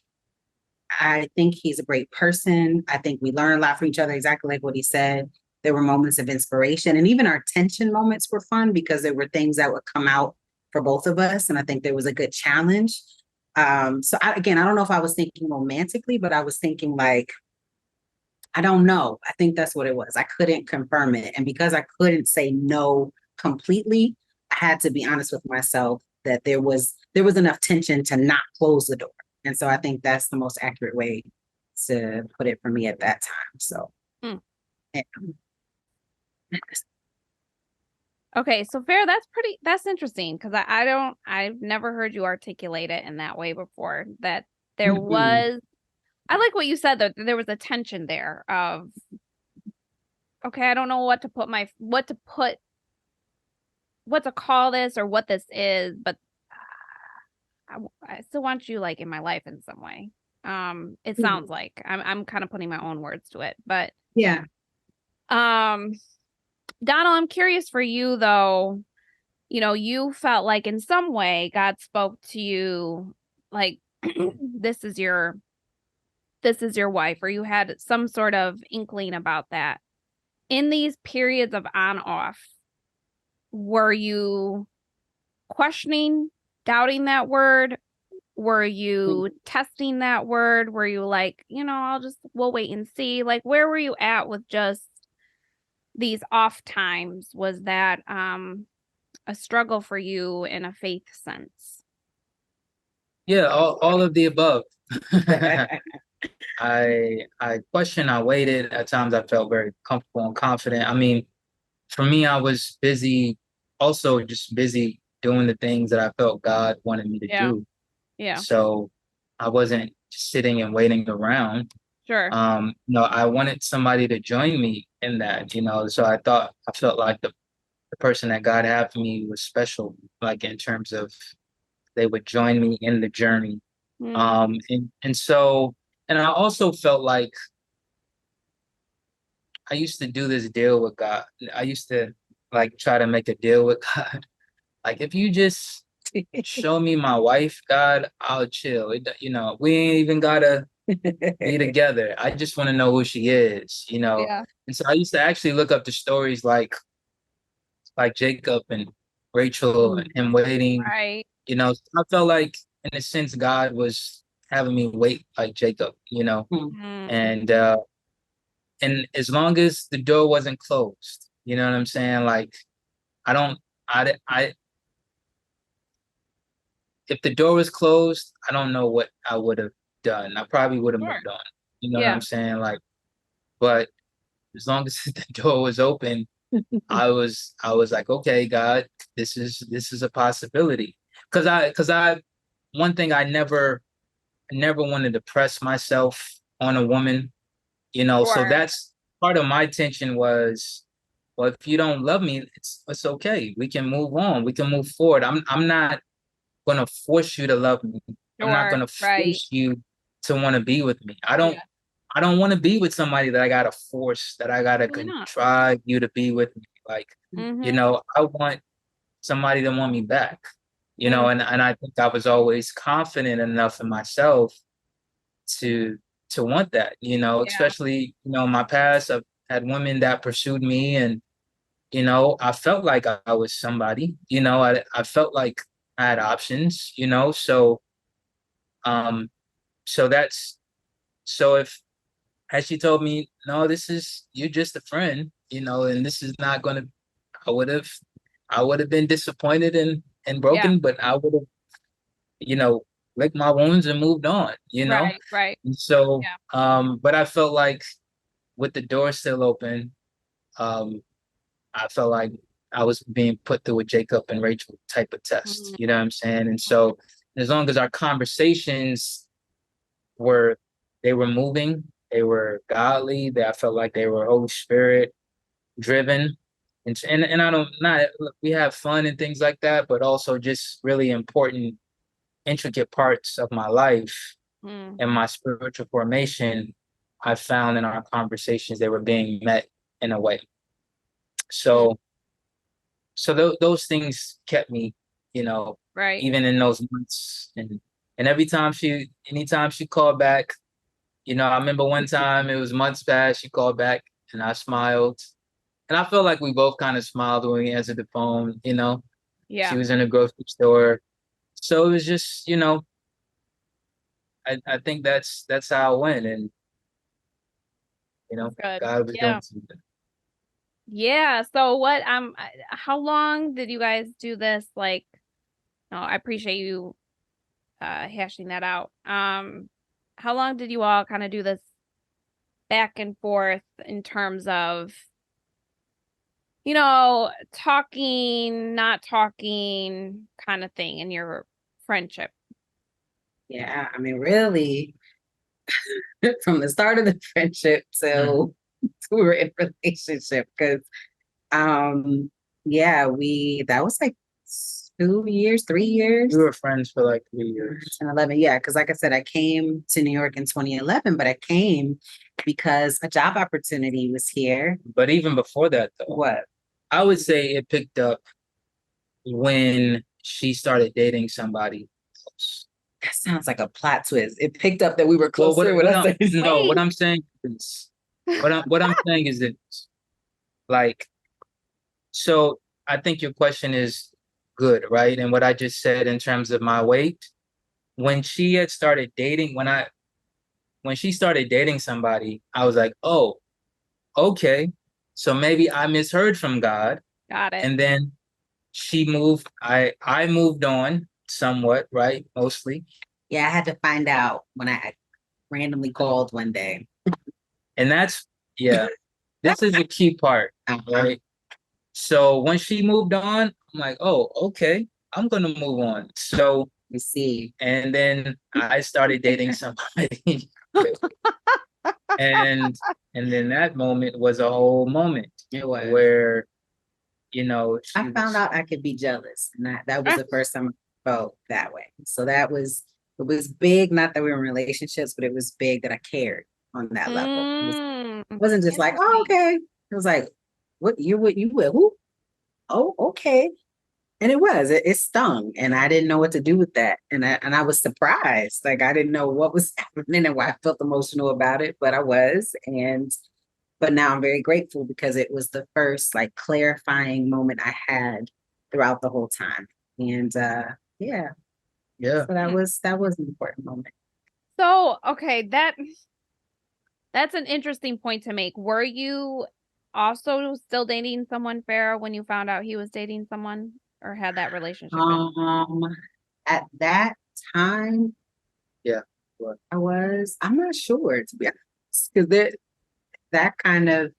I think he's a great person. I think we learn a lot from each other, exactly like what he said. There were moments of inspiration, and even our tension moments were fun because there were things that would come out for both of us. And I think there was a good challenge. I don't know if I was thinking romantically, but I was thinking like, I don't know. I think that's what it was. I couldn't confirm it. And because I couldn't say no completely, I had to be honest with myself that there was enough tension to not close the door. And so I think that's the most accurate way to put it for me at that time. So yeah. Okay, so Farrah, that's interesting because I've never heard you articulate it in that way before. That there was, I like what you said, that there was a tension there of, okay, I don't know what to call this or what this is, but I still want you like in my life in some way. It sounds like I'm kind of putting my own words to it, but yeah. Donald, I'm curious for you though. You felt like in some way God spoke to you like this is your wife, or you had some sort of inkling about that. In these periods of on off, were you questioning, doubting that word? Were you testing that word? Were you like, we'll wait and see? Like, where were you at with just these off times? Was that a struggle for you in a faith sense? yeah, all of the above. I questioned, I waited. At times I felt very comfortable and confident. I mean, for me, I was busy, also just busy doing the things that I felt God wanted me to do. Yeah. So I wasn't just sitting and waiting around. Sure. I wanted somebody to join me in that, so I felt like the person that God had for me was special, like in terms of they would join me in the journey. And and I also felt like I used to do this deal with God. I used to like try to make a deal with God. Like, if you just show me my wife, God, I'll chill. We ain't even gotta be together. I just want to know who she is, Yeah. And so I used to actually look up the stories like Jacob and Rachel and him waiting, Right. I felt like in a sense God was having me wait like Jacob, Mm. and and as long as the door wasn't closed, you know what I'm saying? Like I don't I if the door was closed, I don't know what I would have done. I probably would have Sure. moved on. You know what Yeah. I'm saying? Like, but as long as the door was open, I was like, okay, God, this is a possibility. Cause I one thing I never wanted to press myself on a woman, so Sure. that's part of my tension was, well, if you don't love me, it's okay. We can move on. We can move forward. I'm not gonna force you to love me. I'm not Sure. gonna Right. force you to want to be with me. Yeah. I don't want to be with somebody that I gotta force, that I gotta Why not? contrive you to be with me. Like, Mm-hmm. I want somebody to want me back. Mm. And I think I was always confident enough in myself to want that, Yeah. especially, in my past, I've had women that pursued me and, I felt like I was somebody, I felt like I had options, um, so that's, so if, had she told me, no, you're just a friend, and this is not going to, I would have, I would have been disappointed and Yeah. broken, but I would have, licked my wounds and moved on, Right. Right. And so, Yeah. but I felt like with the door still open, um, I felt like I was being put through a Jacob and Rachel type of test. Mhm. You know what I'm saying? And so as long as our conversations were they were moving, they were godly, that I felt like they were Holy Spirit driven. And I don't not we have fun and things like that, but also just really important, intricate parts of my life Mm. and my spiritual formation, I found in our conversations they were being met in a way. Mm. So those things kept me, you know, Right. even in those months. And anytime she called back, I remember one time it was months past, she called back and I smiled. And I felt like we both kind of smiled when we answered the phone. She Yeah. was in a grocery store. So it was just, I think that's how it went. And, That's good. God was doing Yeah. something. Yeah. So what how long did you guys do this? Like, no, I appreciate you hashing that out. How long did you all kind of do this back and forth in terms of, talking, not talking kind of thing in your friendship? Yeah, I mean, really, from the start of the friendship till we were in relationship, because yeah, that was like 2 years, 3 years. We were friends for like 3 years. 10, 11, yeah, because like I said, I came to New York in 2011, but I came because a job opportunity was here. But even before that, though, What? I would say it picked up when she started dating somebody else. That sounds like a plot twist. It picked up that we were Well, closer with us. no, what I'm saying is, what I'm saying is that, like, so I think your question is good, right? And what I just said in terms of my weight, when she had started dating, when she started dating somebody, I was like, oh, okay, so maybe I misheard from God, Got it. and then I moved on somewhat, right? Mostly. Yeah, I had to find out when I randomly called one day. And yeah, this is the key part, right? So when she moved on, I'm like, oh, okay, I'm gonna move on. So You see, and then I started dating somebody. and then that moment was a whole moment it was. where, I found out I could be jealous. And that was the first time I felt that way. So that was It was big, not that we were in relationships, but it was big that I cared on that level. It wasn't just like, oh, okay. It was like, what you with who? Oh, okay. And it stung, and I didn't know what to do with that. And I was surprised. Like, I didn't know what was happening and why I felt emotional about it, but I was. But now I'm very grateful because it was the first like clarifying moment I had throughout the whole time. And yeah. Yeah. So that was an important moment. So, okay, that's an interesting point to make. Were you also still dating someone, Farrah, when you found out he was dating someone, or had that relationship ended? At that time, Yeah. I'm not sure, to be honest, because that kind of,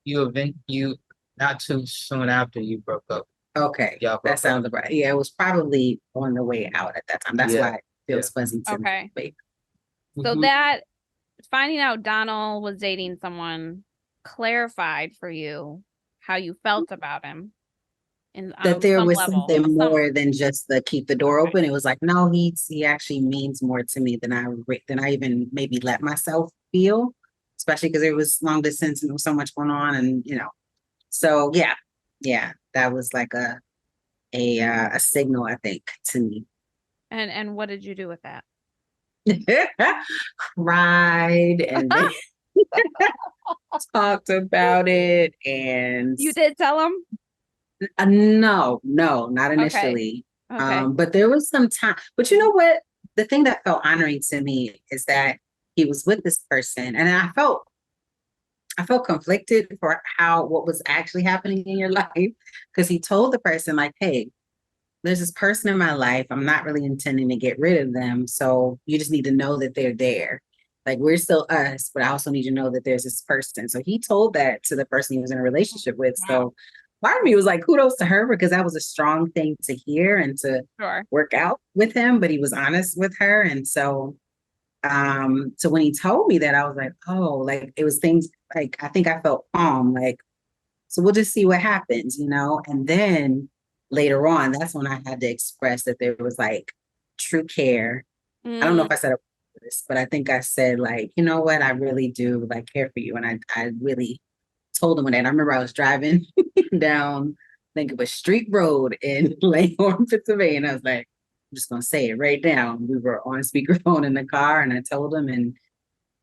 You not too soon after you broke up. okay, Yeah, that sounds right. Yeah, it was probably on the way out at that time. That's Yeah, why it feels fuzzy to Okay. me. So Mhm. that finding out Donal was dating someone clarified for you how you felt about him That on there some was level. something more than just the keep the door Okay. open. It was like, no, he actually means more to me than I even maybe let myself feel, especially because it was long distance and there was so much going on, and so yeah, that was like a signal, I think, to me. And what did you do with that? Cried and then talked about it, and You did tell him? no, not Okay. initially. Okay. But there was some time. But you know what? The thing that felt honoring to me is that he was with this person, and I felt conflicted for what was actually happening in your life, because he told the person like, "Hey, there's this person in my life. I'm not really intending to get rid of them, so you just need to know that they're there. Like, we're still us, but I also need you to know that there's this person." So he told that to the person he was in a relationship with. Wow. So part of me was like, kudos to her, because that was a strong thing to hear and to Sure. work out with him, but he was honest with her. And so when he told me that, I was like, oh, like it was things like, I think I felt calm, like, so we'll just see what happens, And then later on, that's when I had to express that there was like true care. I don't know if I said this, but I think I said, like, you know what, I really do like care for you. And I really told him that. I remember I was driving down, I think it was Street Road in Langhorne, Pennsylvania. And I was like, I'm just gonna say it right now. We were on speakerphone in the car, and I told him and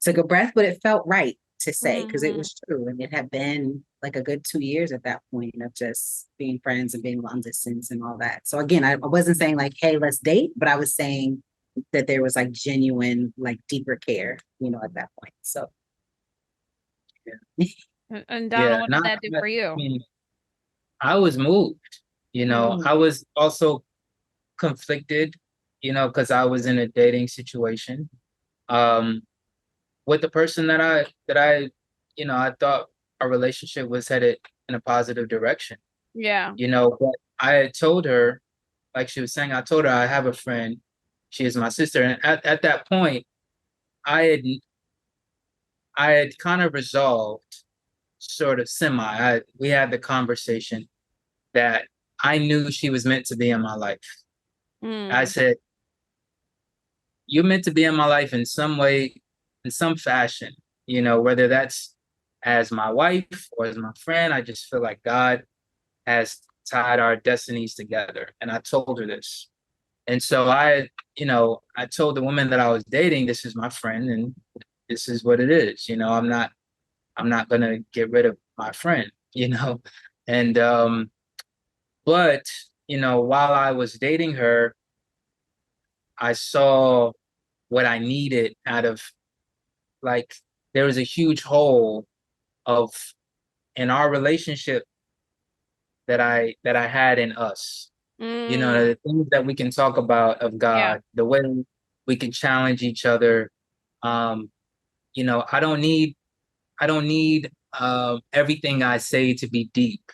took a breath, but it felt right to say, because it was true. And it had been like a good 2 years at that point of just being friends and being long distance and all that. So again, I wasn't saying like, hey, let's date, but I was saying that there was like genuine, like deeper care, at that point. So And Donal, what did that do for I you? mean, I was moved, I was also conflicted, because I was in a dating situation with the person that I thought our relationship was headed in a positive direction. Yeah. But I had told her, like she was saying, I told her I have a friend. She is my sister. And at that point, I had I had kind of resolved, sort of we had the conversation that I knew she was meant to be in my life. I said, you're meant to be in my life in some way, in some fashion, whether that's as my wife or as my friend. I just feel like God has tied our destinies together. And I told her this. And so I told the woman that I was dating, this is my friend and this is what it is. I'm not gonna get rid of my friend. And but while I was dating her, I saw what I needed out of, like, there was a huge hole of in our relationship that I had in us. The things that we can talk about of God, the way we can challenge each other. I don't need everything I say to be deep,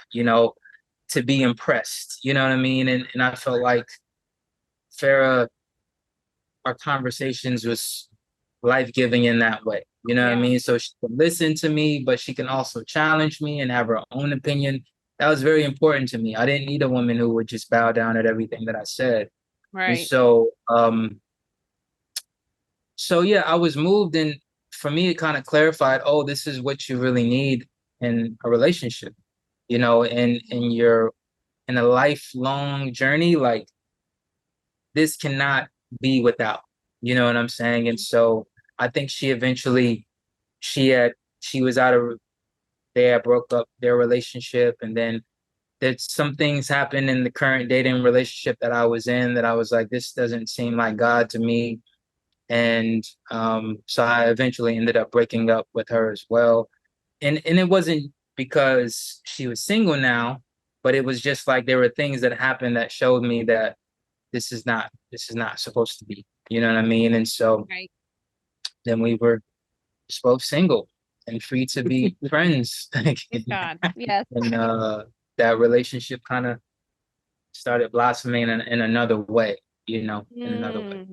to be impressed. You know what I mean? And I felt like Farrah, our conversations was life-giving in that way. You know what I mean? So she can listen to me, but she can also challenge me and have her own opinion. That was very important to me. I didn't need a woman who would just bow down at everything that I said. Right. And so so yeah, I was moved, and for me, it kind of clarified, oh, this is what you really need in a relationship, in a lifelong journey, like this cannot be without, you know what I'm saying? And so I think she had, she was out of, they had broke up their relationship, and then there's some things happened in the current dating relationship that I was in that I was like, this doesn't seem like God to me. And so I eventually ended up breaking up with her as well. And it wasn't because she was single now, but it was just like there were things that happened that showed me that this is not supposed to be. You know what I mean? And so Right. then we were just both single and free to be friends. Thank God. Yes. And that relationship kind of started blossoming in another way, in another way.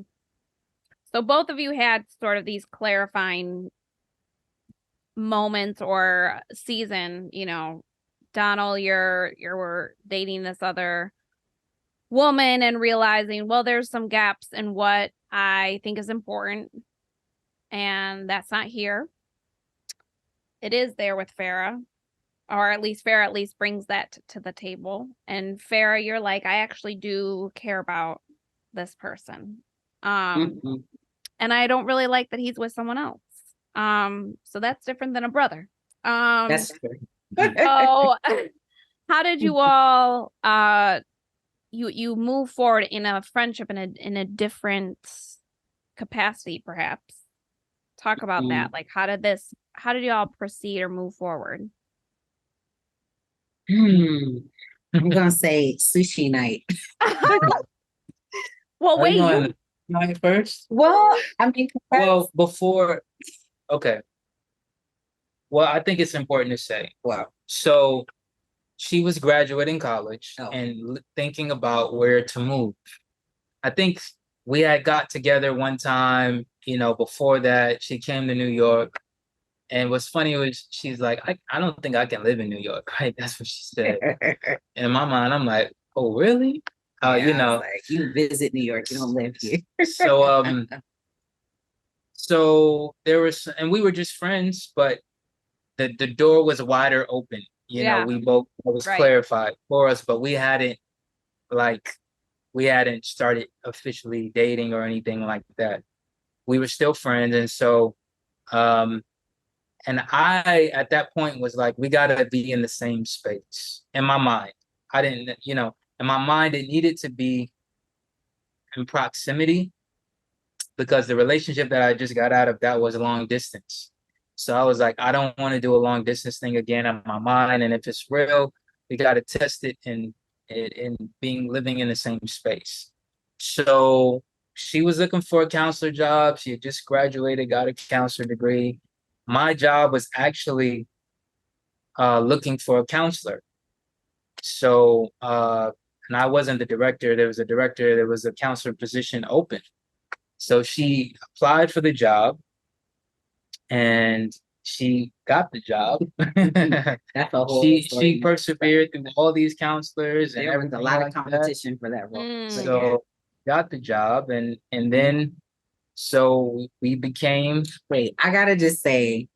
So both of you had sort of these clarifying moments or season, Donal, you're dating this other woman and realizing, well, there's some gaps in what I think is important, and that's not here. It is there with Farrah, or at least Farrah brings that to the table. And Farrah, you're like, I actually do care about this person. Mhm. And I don't really like that he's with someone else. So that's different than a brother. That's true. So how did you all you move forward in a friendship in a different capacity, perhaps? Talk about that. Like, how did you all proceed or move forward? I'm gonna say sushi night. Well, Are wait, you you going night first? Well, I mean, Well, before, okay. Well, I think it's important to say. wow. So she was graduating college Oh. and thinking about where to move. I think we had got together one time, before that, she came to New York. And what's funny was she's like, I don't think I can live in New York, right? That's what she said. And in my mind, I'm like, oh, really? I was like, you visit New York, you don't live here. So there was, and we were just friends, but the door was wider open. Yeah. We both, it was Right. clarified for us, but we hadn't started officially dating or anything like that. We were still friends. And so, and I, at that point, was like, we got to be in the same space. In my mind, I didn't, in my mind, it needed to be in proximity, because the relationship that I just got out of, that was long distance. So I was like, I don't want to do a long distance thing again in my mind. And if it's real, we got to test it in living in the same space. So she was looking for a counselor job. She had just graduated, got a counselor degree. My job was actually looking for a counselor. So, and I wasn't the director. There was a director. There was a counselor position open. So she applied for the job, and she got the job. That's a whole She story. persevered through all these counselors, and There was a lot of like that. competition for that role. So got the job, and then so we became. Wait, I gotta just say,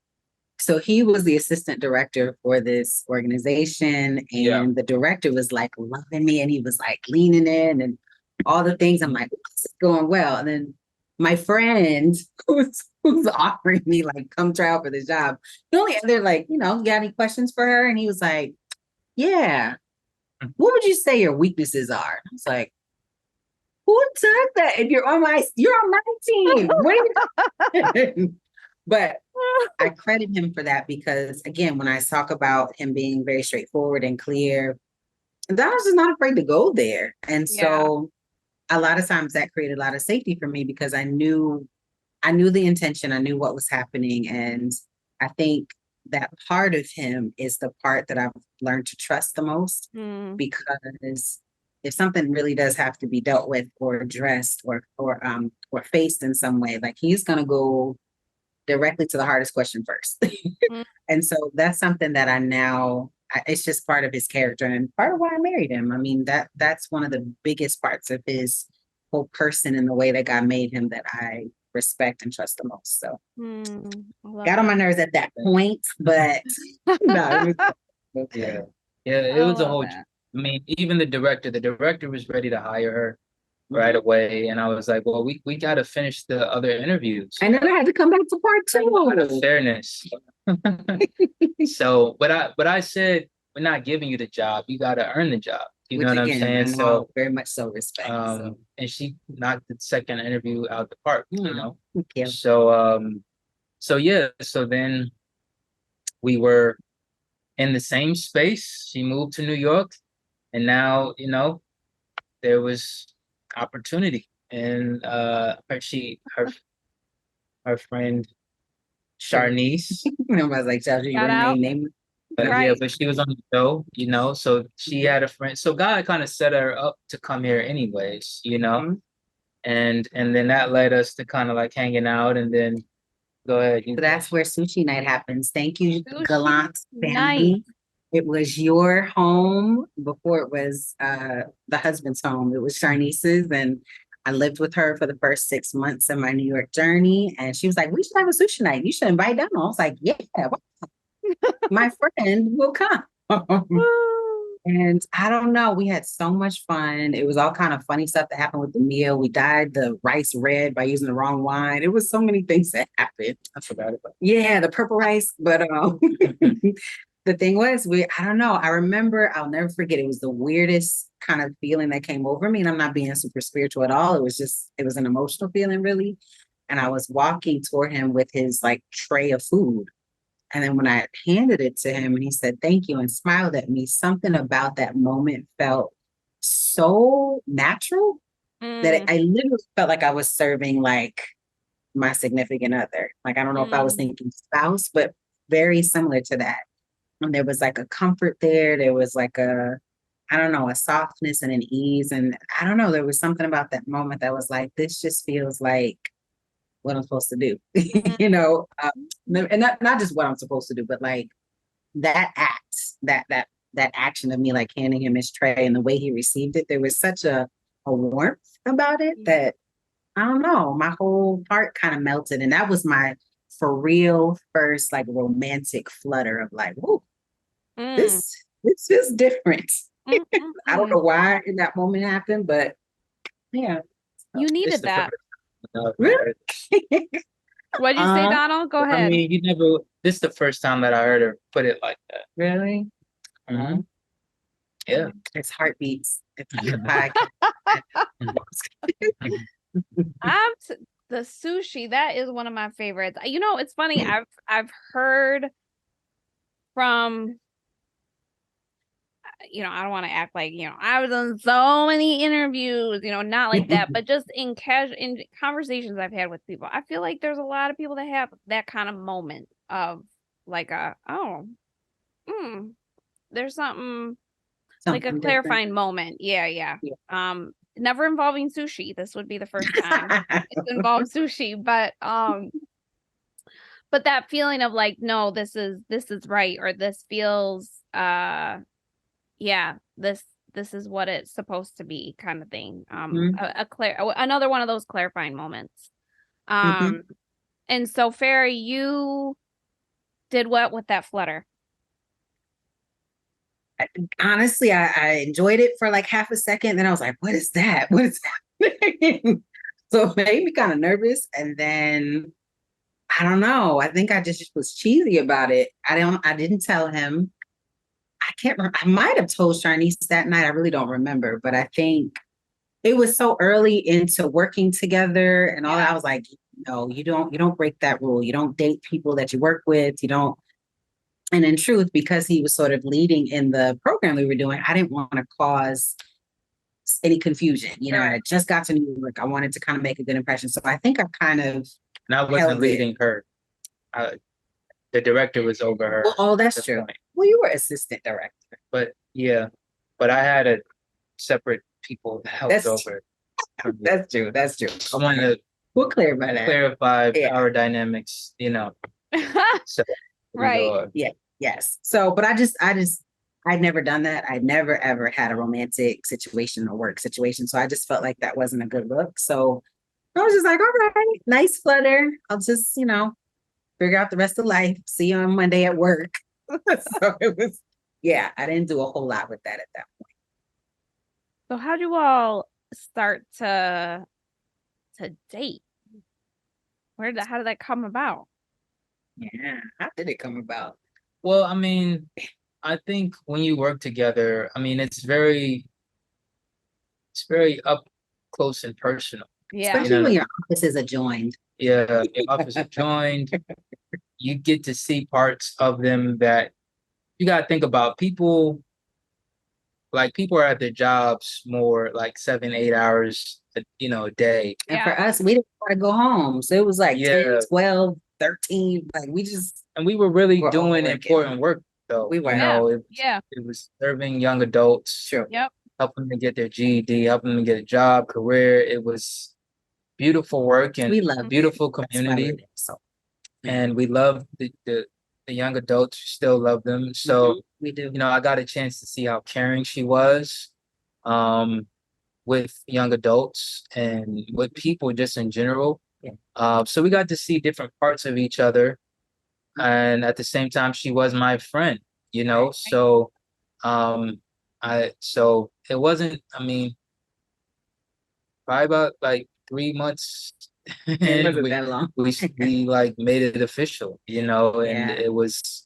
so he was the assistant director for this organization, and Yeah. the director was like loving me, and he was like leaning in and all the things. I'm like, this is going well. And then my friend who's offering me like come try out for the job, they're like, got any questions for her? And he was like, yeah. What would you say your weaknesses are? I was like, who said that? And you're on my team. What are you But I credit him for that, because again, when I talk about him being very straightforward and clear, Donald's just not afraid to go there. And so a lot of times that created a lot of safety for me, because I knew the intention, I knew what was happening. And I think that part of him is the part that I've learned to trust the most, because if something really does have to be dealt with or addressed or faced in some way, like he's gonna go directly to the hardest question first. And so that's something that it's just part of his character and part of why I married him. I mean, that's one of the biggest parts of his whole person and the way that God made him that I respect and trust the most. So I love got on my that. nerves at that point, but no, it was Yeah. Yeah, I it was a love whole, it. I mean, even the director was ready to hire her right away. And I was like, well, we got to finish the other interviews. And then I had to come back to part Out of 2. fairness. So, but I said, we're not giving you the job. You got to earn the job. You Which know what I'm again, saying? and So, very much so respect. So and she knocked the second interview out the park, you know? thank you. So yeah, so then we were in the same space. She moved to New York, and now, you know, there was opportunity. And her friend Charnice, I was like, Chelsea, you Shout out. name. but yeah, Right. but she was on the show, you know, so she had a friend. So God kind of set her up to come here anyways, you know. Mhm. And then that led us to kind of like hanging out, and then go ahead. So that's where sushi night happens. Thank you, Sushi Galant family. night. It was your home before it was the husband's home. It was Charnice's, and I lived with her for the first 6 months of my New York journey. And she was like, "We should have a sushi night. You should invite Donal." I was like, "Yeah, my friend will come." And I don't know, we had so much fun. It was all kind of funny stuff that happened with the meal. We dyed the rice red by using the wrong wine. It was so many things that happened. I forgot about. Yeah, the purple rice. But the thing was, I don't know. I remember, I'll never forget, it was the weirdest kind of feeling that came over me. And I'm not being super spiritual at all. It was an emotional feeling, really. And I was walking toward him with his like tray of food. And then when I handed it to him and he said, "Thank you," and smiled at me, something about that moment felt so natural that I literally felt like I was serving like my significant other. Like, I don't know if I was thinking spouse, but very similar to that. And there was like a comfort there. There was like I don't know, a softness and an ease. And I don't know, there was something about that moment that was like, this just feels like what I'm supposed to do, you know, and not just what I'm supposed to do, but like that act, that action of me like handing him his tray and the way he received it, there was such a warmth about it that I don't know, my whole heart kind of melted, and that was my for real first like romantic flutter of like, whoa, this is different. I don't know why in that moment happened, but yeah, You needed that. really. What'd you say, Donal? Go ahead. I mean, this is the first time that I heard her put it like that. Really? Mhm. Yeah. It's Heartbeatz. It's a podcast. The sushi, that is one of my favorites. You know, it's funny. I've heard from, you know, I don't want to act like, you know, I was on so many interviews, you know, not like that, but just in conversations I've had with people, I feel like there's a lot of people that have that kind of moment of like there's something like a clarifying moment. Yeah. Never involving sushi. This would be the first time it's involved sushi, but that feeling of like, no, this is right, or this feels this is what it's supposed to be, kind of thing. Another one of those clarifying moments. And so Farrah, you did what with that flutter? Honestly, I enjoyed it for like half a second. Then I was like, what is that? What is happening? So it made me kind of nervous. And then I don't know. I think I just was cheesy about it. I didn't tell him. I can't remember. I might have told Charnice that night. I really don't remember. But I think it was so early into working together and all that. I was like, no, you don't break that rule. You don't date people that you work with. You don't. And in truth, because he was sort of leading in the program we were doing, I didn't want to cause any confusion. You know, I just got to New York. I wanted to kind of make a good impression. So I think I kind of. And I wasn't leading her. The director was over her. Oh, that's true. Point. Well, you were assistant director. But yeah, but I had a separate people that helped over. That's true. That's true. I wanted to. We'll clarify power dynamics, you know. So. Right. Yeah. Yes. So, but I'd never done that. I'd never, ever had a romantic situation or work situation. So I just felt like that wasn't a good look. So I was just like, all right, nice flutter. I'll just, figure out the rest of life. See you on Monday at work. So it was, yeah, I didn't do a whole lot with that at that point. So how'd you all start to date? How did that come about? Yeah, how did it come about? Well, I mean, I think when you work together, I mean, it's very up close and personal. Yeah. Especially when your offices are joined. Yeah, your office is joined. You get to see parts of them that you got to think about. People are at their jobs more like 7, 8 hours, a day. And for us, we didn't want to go home. So it was like 10, 12, 13. Like and we were really We're doing overworking. important work though. We were. It was serving young adults, Sure. Yep. helping them get their GED, helping them get a job, career. It was beautiful work and We love beautiful That's why we're community. there, so And we love the young adults. We still love them. So we do. I got a chance to see how caring she was, with young adults and with people just in general. Yeah. So we got to see different parts of each other, and at the same time, she was my friend. So so it wasn't. I mean, probably about like 3 months. It And wasn't that long. we like made it official, and Yeah. it was,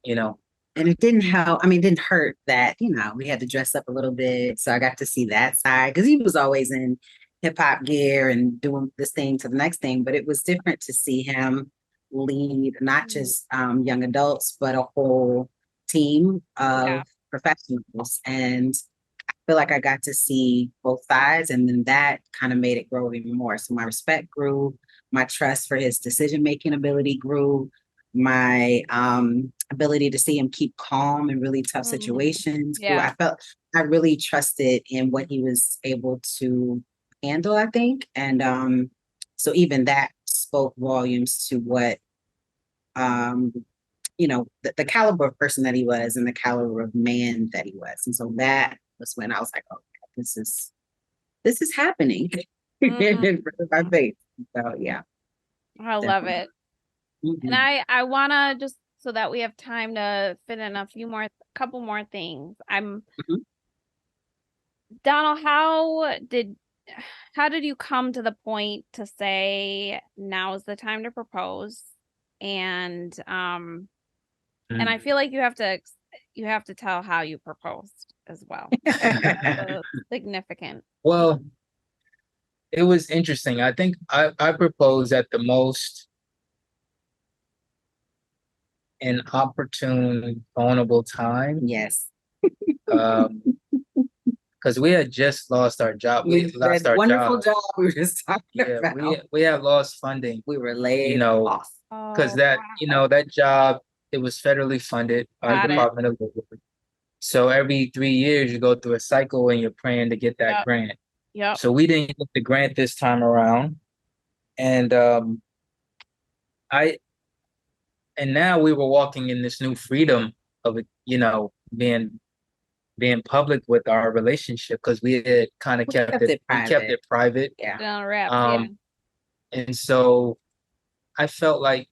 And it didn't help. I mean, it didn't hurt that, we had to dress up a little bit. So I got to see that side because he was always in hip hop gear and doing this thing to the next thing. But it was different to see him lead not just young adults, but a whole team of professionals. And I feel like I got to see both sides. And then that kind of made it grow even more. So my respect grew, my trust for his decision-making ability grew, my ability to see him keep calm in really tough situations. Yeah. I felt I really trusted in what he was able to handle, I think. And so even that spoke volumes to what the caliber of person that he was and the caliber of man that he was. And so that was when I was like, oh, this is happening in front of my face. So yeah. I love it. And I want to, just so that we have time to fit in a couple more things. Donald, how did you come to the point to say now is the time to propose? And I feel like you have to tell how you proposed as well. Significant. Well, it was interesting. I think I proposed at the most inopportune, vulnerable time. Yes. Because we had just lost our job. We lost our wonderful job we were just talking about. We had lost funding. We were laid off. Because that job, it was federally funded by the Department of Labor. So every 3 years you go through a cycle and you're praying to get that grant. Yep. So we didn't get the grant this time around. And now we were walking in this new freedom of it, being public with our relationship, because we had kind of kept it private. Yeah. And so I felt like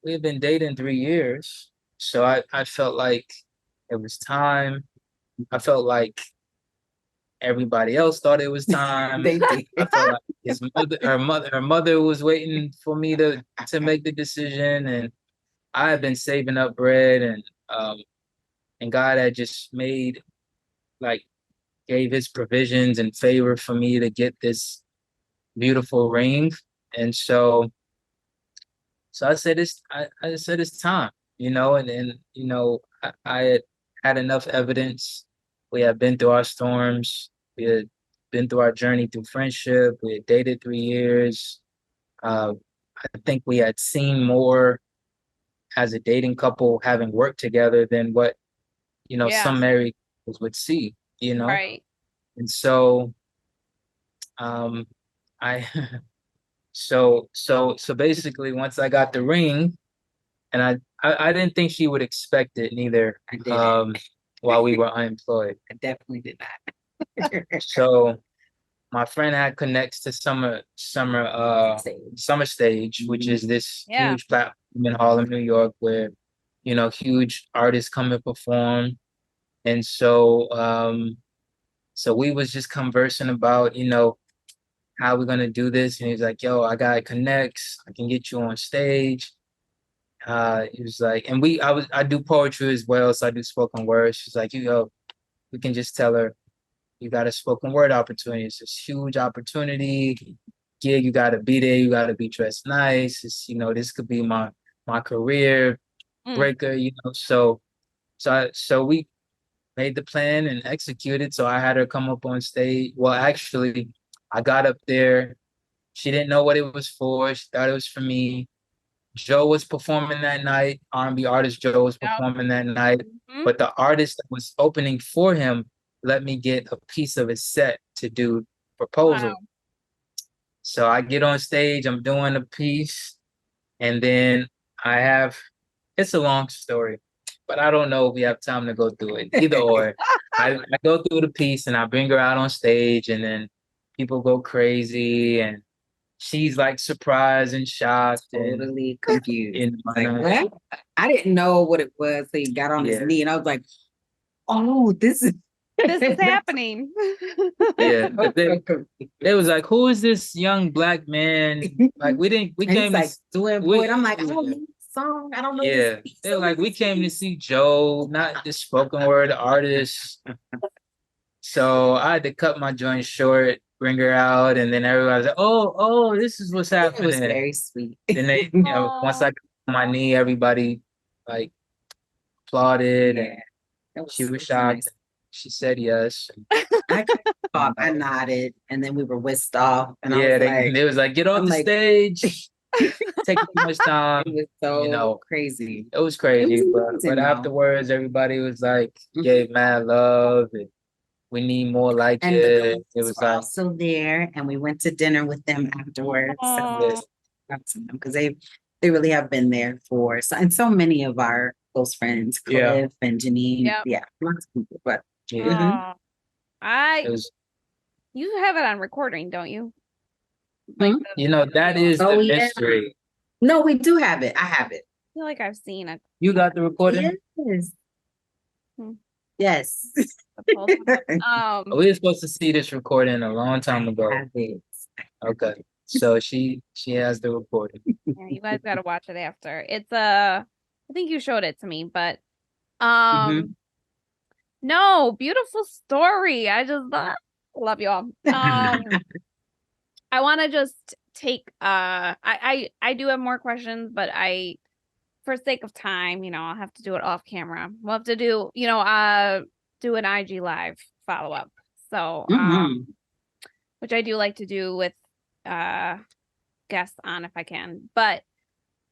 we had been dating 3 years. So I felt like it was time. I felt like everybody else thought it was time. They did. I felt like her mother was waiting for me to make the decision, and I had been saving up bread, and God had just gave his provisions and favor for me to get this beautiful ring. And so I said I said it's time, I had enough evidence. We had been through our storms. We had been through our journey through friendship. We had dated 3 years. I think we had seen more as a dating couple having worked together than what, some married couples would see, Right. And so, so basically once I got the ring, and I didn't think she would expect it neither. I didn't. While we were unemployed. I definitely did not. So my friend had connects to Summer Stage, which is this Yeah. huge platform in Harlem, New York, where huge artists come and perform. And so we was just conversing about, how we're gonna do this. And he was like, yo, I got connects, I can get you on stage. He was like, and I do poetry as well, so I do spoken word. She's like, we can just tell her you got a spoken word opportunity. It's this huge opportunity. Gig, you gotta be there, you gotta be dressed nice. It's, this could be my career breaker, so we made the plan and executed. So I had her come up on stage. Well, actually, I got up there. She didn't know what it was for. She thought it was for me. Joe was performing that night. R&B artist Joe was performing that night. But the artist that was opening for him let me get a piece of his set to do proposal. Wow. So I get on stage, I'm doing a piece, and then it's a long story, but I don't know if we have time to go through it. Either or. I go through the piece and I bring her out on stage, and then people go crazy, and she's like surprised and shocked. Totally confused. Like, what? I didn't know what it was. So he got on his knee and I was like, oh, this is happening. Yeah. It was like, who is this young black man? Like we came like doing poet. I'm like, I don't know this song. I don't know this. They were like, we came to see Joe, not this spoken word artist. So I had to cut my joint short, bring her out, and then everybody was like, oh, this is what's happening. It was very sweet. Then they, once I got on my knee, everybody like applauded, and she was shocked. Nice. She said yes. I nodded, and then we were whisked off. And they was like, get off the stage. Take too much time. It was so crazy. It was crazy, but afterwards, everybody was like, gave mad love, and we need more like and it. It was like, also there, and we went to dinner with them afterwards. Because they really have been there for us, and so many of our close friends, Cliff and Janine. Yeah, lots of people. But you have it on recording, don't you? Like that is the mystery. No, we do have it. I have it. I feel like I've seen it. You got the recording? Yes. Yes. We were supposed to see this recording a long time ago. Okay. So she has the recording. Yeah, you guys gotta watch it after. It's I think you showed it to me, but no, beautiful story. I just love you all. I want to just take I do have more questions, but for sake of time, I'll have to do it off camera. We'll have to do, do an IG live follow up. So which I do like to do with guests on if I can. But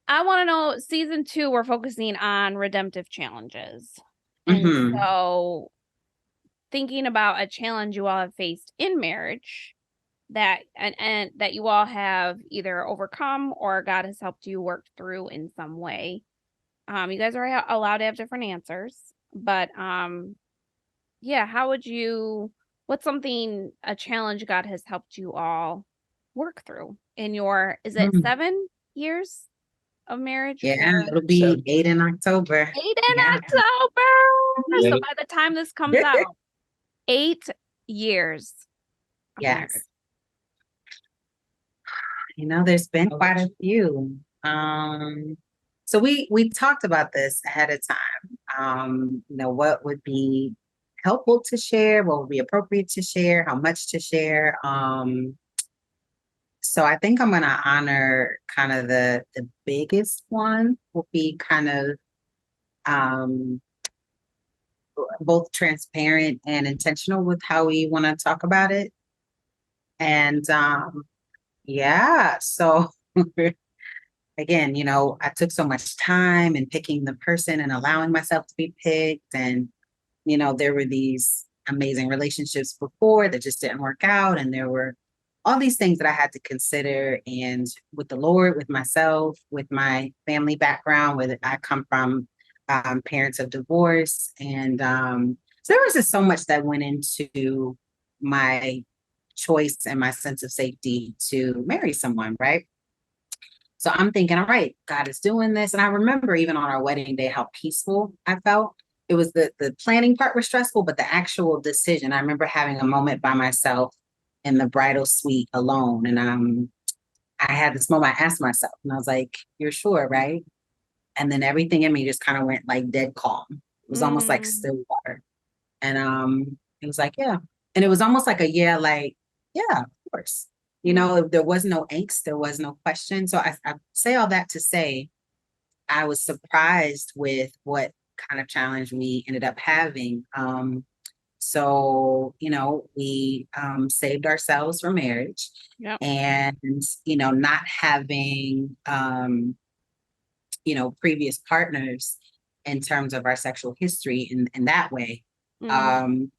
I want to know, season 2, we're focusing on redemptive challenges. And so thinking about a challenge you all have faced in marriage that and that you all have either overcome or God has helped you work through in some way. You guys are allowed to have different answers, but what's a challenge God has helped you all work through in is it 7 years of marriage? Yeah, it'll be 8 in October. 8 in October. So by the time this comes out, 8 years. Yes. There's been quite a few. So we talked about this ahead of time. What would be helpful to share, what would be appropriate to share, how much to share. So I think I'm going to honor kind of the biggest one will be kind of both transparent and intentional with how we want to talk about it. And so again, I took so much time in picking the person and allowing myself to be picked. And, there were these amazing relationships before that just didn't work out. And there were all these things that I had to consider, and with the Lord, with myself, with my family background, where I come from, parents of divorce. And so there was just so much that went into my choice and my sense of safety to marry someone, right? So I'm thinking, all right, God is doing this. And I remember even on our wedding day, how peaceful I felt. It was the planning part was stressful, but the actual decision, I remember having a moment by myself in the bridal suite alone. And I had this moment, I asked myself, and I was like, you're sure, right? And then everything in me just kind of went like dead calm. It was almost like still water. And it was like, yeah. And it was almost like a yeah, like, yeah, of course. You know, there was no angst, there was no question. So I say all that to say, I was surprised with what kind of challenge we ended up having. So, you know, we saved ourselves for marriage. Yep. And, you know, not having, you know, previous partners in terms of our sexual history in that way, you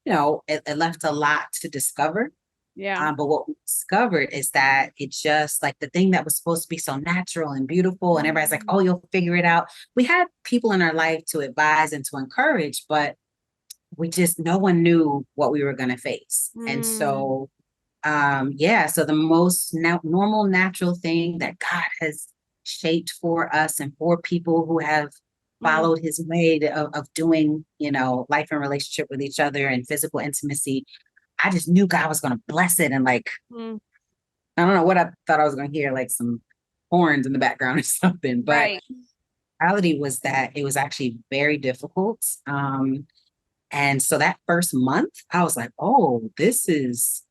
know, it left a lot to discover. Yeah. But what we discovered is that it just like the thing that was supposed to be so natural and beautiful, and everybody's like, oh, you'll figure it out. We had people in our life to advise and to encourage, but no one knew what we were going to face. And so, yeah, so the most normal, natural thing that God has shaped for us and for people who have followed his way of doing, you know, life and relationship with each other and physical intimacy. I just knew God was going to bless it. And like, I don't know what I thought I was going to hear, like some horns in the background or something. But Right. reality was that it was actually very difficult. And so that first month, I was like, oh, this is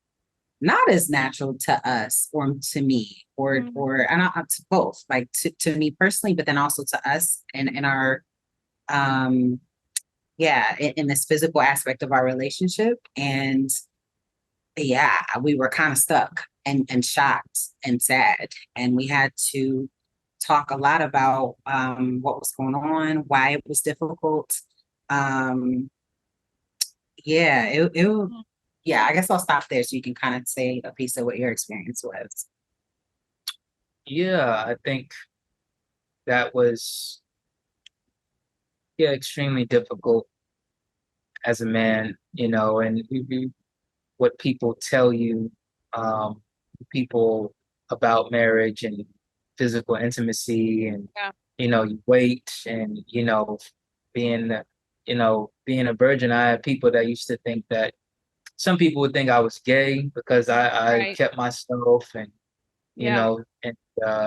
not as natural to us or to me or and to both, like to me personally, but then also to us and in our in this physical aspect of our relationship. And yeah, we were kind of stuck and shocked and sad. And we had to talk a lot about what was going on, why it was difficult. Yeah, yeah, I guess I'll stop there so you can kind of say a piece of what your experience was. Yeah, I think that was extremely difficult as a man, you know, and what people tell you, people about marriage and physical intimacy, and you know, you wait, and you know, being being a virgin. I had people that used to think that some people would think I was gay because I kept myself, and you know, and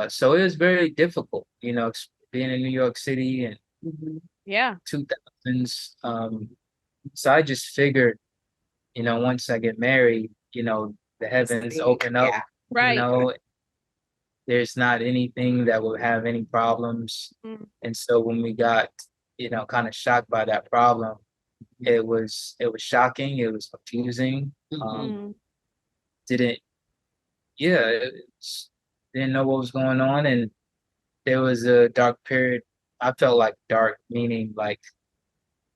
so it was very difficult, you know, being in New York City and 2000s. So I just figured, you know, once I get married, you know, the heavens open up, you know, there's not anything that will have any problems. And so when we got, you know, kind of shocked by that problem, it was shocking, it was confusing. Didn't didn't know what was going on, and there was a dark period. I felt like dark, meaning like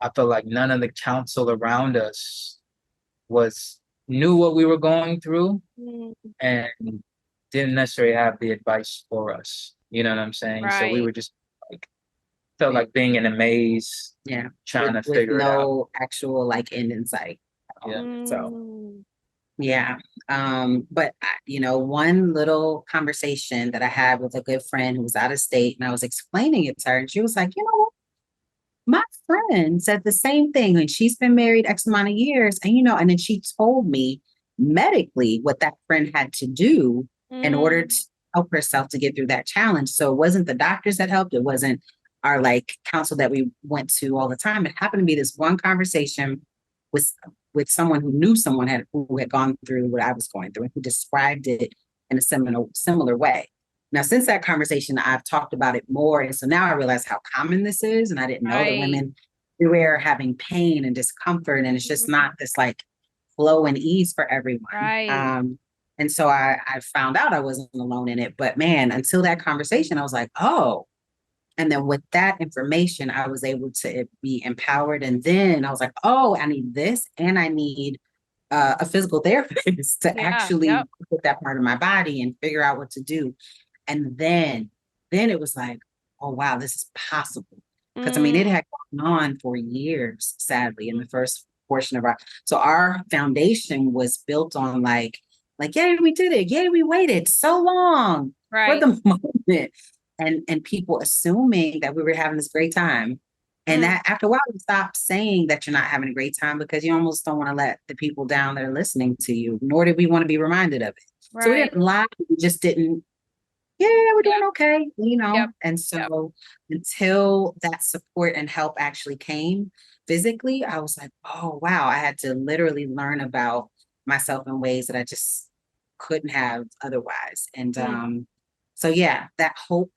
I felt like none of the counsel around us knew what we were going through and didn't necessarily have the advice for us. You know what I'm saying? So we were just like felt like being in a maze, trying to figure it out. No actual like end in sight. So yeah. But you know, one little conversation that I had with a good friend who was out of state, and I was explaining it to her, and she was like, you know, my friend said the same thing, and she's been married X amount of years, and you know, and then she told me medically what that friend had to do in order to help herself to get through that challenge. So it wasn't the doctors that helped, it wasn't our like counsel that we went to all the time. It happened to be this one conversation with someone who knew someone who had gone through what I was going through and who described it in a similar way. Now, since that conversation, I've talked about it more. And so now I realize how common this is. And I didn't know that women everywhere are having pain and discomfort. And it's just not this like flow and ease for everyone. And so I found out I wasn't alone in it. But man, until that conversation, I was like, oh. And then with that information, I was able to be empowered. And then I was like, oh, I need this. And I need a physical therapist to actually put that part of my body and figure out what to do. And then it was like, oh, wow, this is possible. Because I mean, it had gone on for years, sadly, in the first portion of so our foundation was built on like like, yay, we did it. Yay, we waited so long for Right. the moment. And people assuming that we were having this great time. And that after a while, you stop saying that you're not having a great time because you almost don't want to let the people down that are listening to you, nor did we want to be reminded of it. So we Right. didn't lie. We just didn't, yeah, we're doing okay, you know? Yep. And so until that support and help actually came physically, I was like, oh, wow, I had to literally learn about myself in ways that I just couldn't have otherwise. And so, yeah, that hope,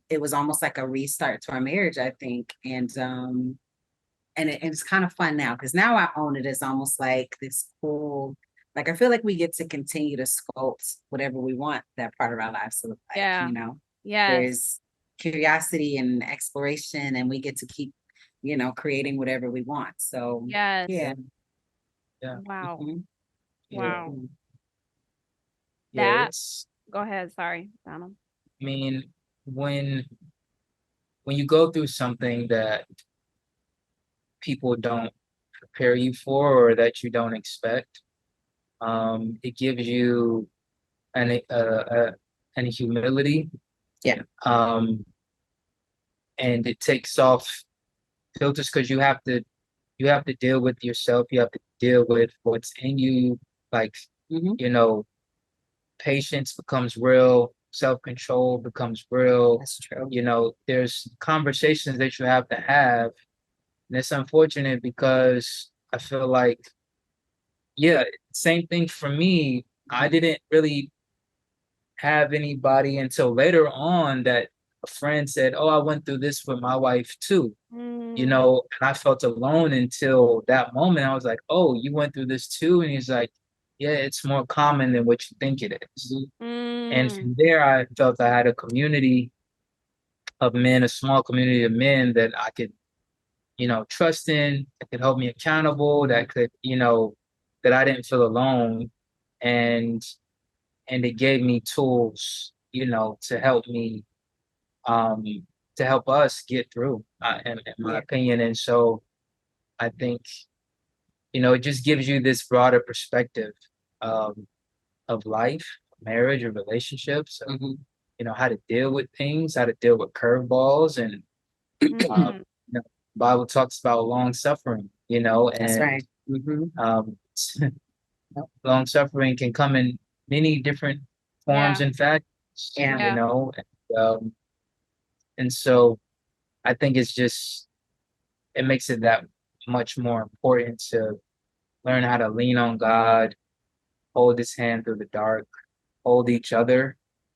it was almost like a restart to our marriage, I think. And it's kind of fun now because now I own it as almost like this cool, like I feel like we get to continue to sculpt whatever we want that part of our lives to look like, Yeah. you know? Yes. There's curiosity and exploration, and we get to keep, you know, creating whatever we want. So Yes. yeah. Yeah. Wow. Mhm. Wow. Mhm. Yeah, That- it's, Go ahead. Sorry, Donald. I mean, when when you go through something that people don't prepare you for or that you don't expect, it gives you an humility. Yeah. And it takes off filters because you have to deal with yourself. You have to deal with what's in you. Like, Mhm. you know, patience becomes real, self-control becomes real. That's true. You know, there's conversations that you have to have. And it's unfortunate because I feel like, yeah, same thing for me. I didn't really have anybody until later on that a friend said, "Oh, I went through this with my wife too." You know, and I felt alone until that moment. I was like, "Oh, you went through this too?" And he's like, "Yeah, it's more common than what you think it is." And from there, I felt I had a community of men, a small community of men that I could, you know, trust in, that could hold me accountable, that could, you know, that I didn't feel alone. And it gave me tools, you know, um, to help us get through, in my opinion. And so I think, you know, it just gives you this broader perspective of life, marriage, or relationships, you know, how to deal with things, how to deal with curveballs. And, you know, Bible talks about long suffering, you know, That's and right. um, long suffering can come in many different forms and factors, Yeah. you know, and so I think it's just, it makes it that much more important to learn how to lean on God, hold his hand through the dark, hold each other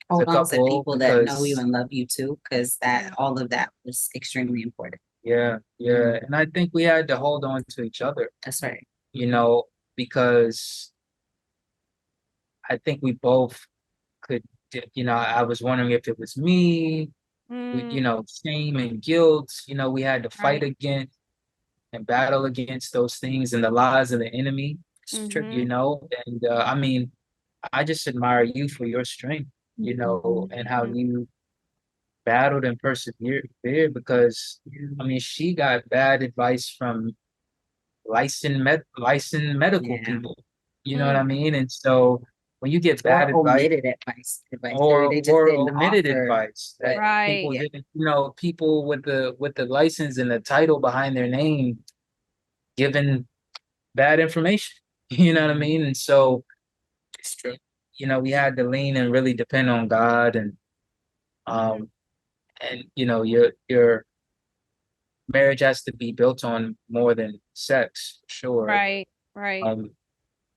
as a Hold on to couple, people that know you because and love you too, because that all of that was extremely important. yeah, and I think we had to hold on to each other, That's right. you know, because I think we both could, you know, I was wondering if it was me, you know, shame and guilt, you know, we had to fight against and battle against those things and the lies of the enemy, you know. And I mean, I just admire you for your strength, you know, and how you battled and persevered because I mean, she got bad advice from licensed medical people, you know what I mean? And so when you get bad Or advice omitted advice. They just or didn't omitted offer. advice that people Right. didn't, you know, people with the license and the title behind their name giving bad information, you know what I mean? And so It's true. you know, we had to lean and really depend on God. And you know, your marriage has to be built on more than sex, for sure. Right. Right.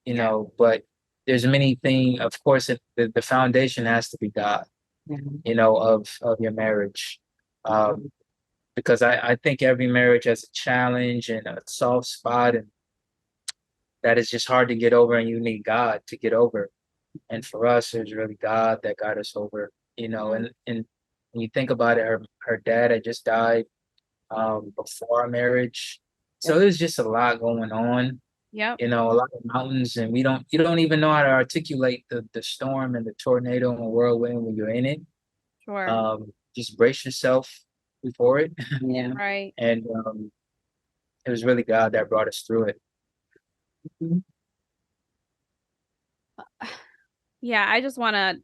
You know, but there's many things, of course, the foundation has to be God, you know, of your marriage. Because I think every marriage has a challenge and a soft spot, and that is just hard to get over, and you need God to get over. And for us, it was really God that got us over, you know. And when you think about it, her dad had just died before our marriage, so it was just a lot going on, Yep. you know, a lot of mountains, and you don't even know how to articulate the storm and the tornado and the whirlwind when you're in it. Sure. Just brace yourself before it. Yeah. Right. And it was really God that brought us through it. Yeah, I just want to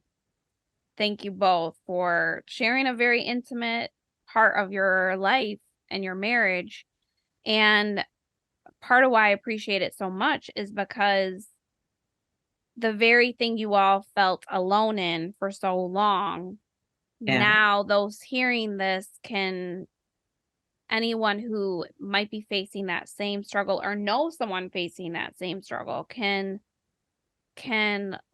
thank you both for sharing a very intimate part of your life and your marriage. And part of why I appreciate it so much is because the very thing you all felt alone in for so long, Yeah. now those hearing this can, anyone who might be facing that same struggle or know someone facing that same struggle can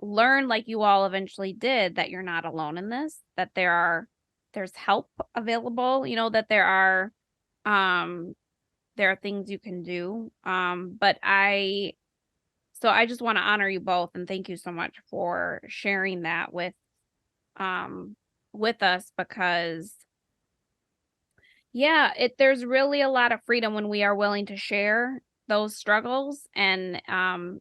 learn, like you all eventually did, that you're not alone in this, that there's help available, that there are things you can do. But I just want to honor you both and thank you so much for sharing that with us, because yeah, there's really a lot of freedom when we are willing to share those struggles and how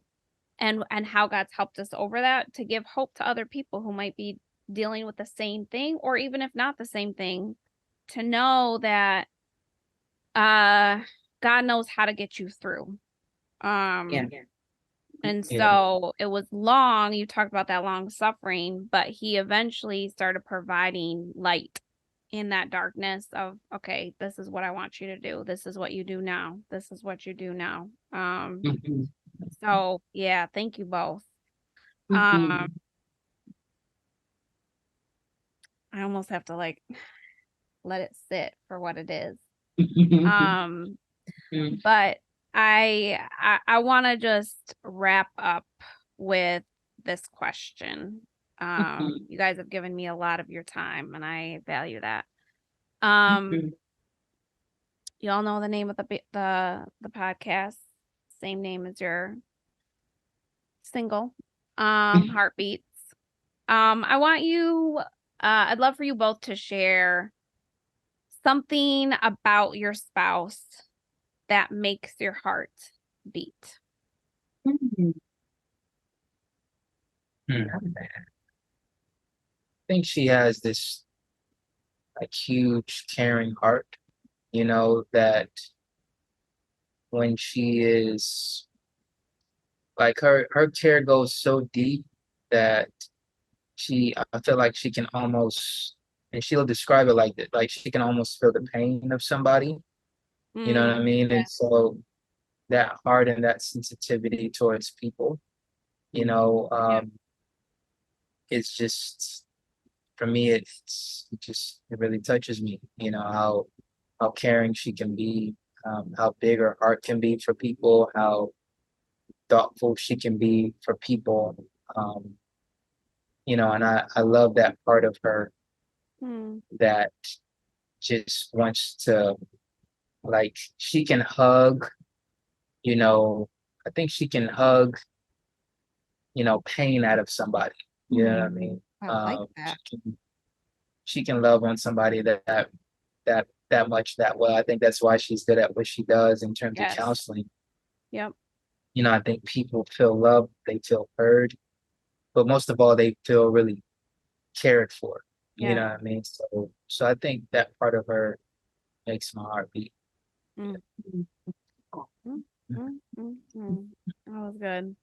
God's helped us over that, to give hope to other people who might be dealing with the same thing, or even if not the same thing, to know that God knows how to get you through. Yeah. And Yeah. so it was long, you talked about that long suffering, but he eventually started providing light in that darkness of, okay, this is what I want you to do. This is what you do now. This is what you do now. Mhm. So yeah, thank you both. Mhm. I almost have to like let it sit for what it is. Mhm. But I want to just wrap up with this question. You guys have given me a lot of your time and I value that. Mhm. You all know the name of the podcast, same name as your single, Heartbeatz. I want you, I'd love for you both to share something about your spouse that makes your heart beat. Mhm. I think she has this like huge caring heart, that when she is like her care goes so deep that I feel like she can almost, and she'll describe it like that, like she can almost feel the pain of somebody, you know what I mean? Yeah. And so that heart and that sensitivity towards people, you know, Yeah. um, it's just, for me, it really touches me, how caring she can be, how big her heart can be for people, how thoughtful she can be for people. Um, and I love that part of her Hmm. that just wants to, like, she can hug, you know, I think she can hug, pain out of somebody. You know what I mean? I like that. She can love on somebody that much that well. I think that's why she's good at what she does in terms of Yes. counseling. Yep. I think people feel loved, they feel heard, but most of all, they feel really cared for. You Yeah. know what I mean? So I think that part of her makes my heart beat. Mm. Mm, mm, mm, mm. That was good.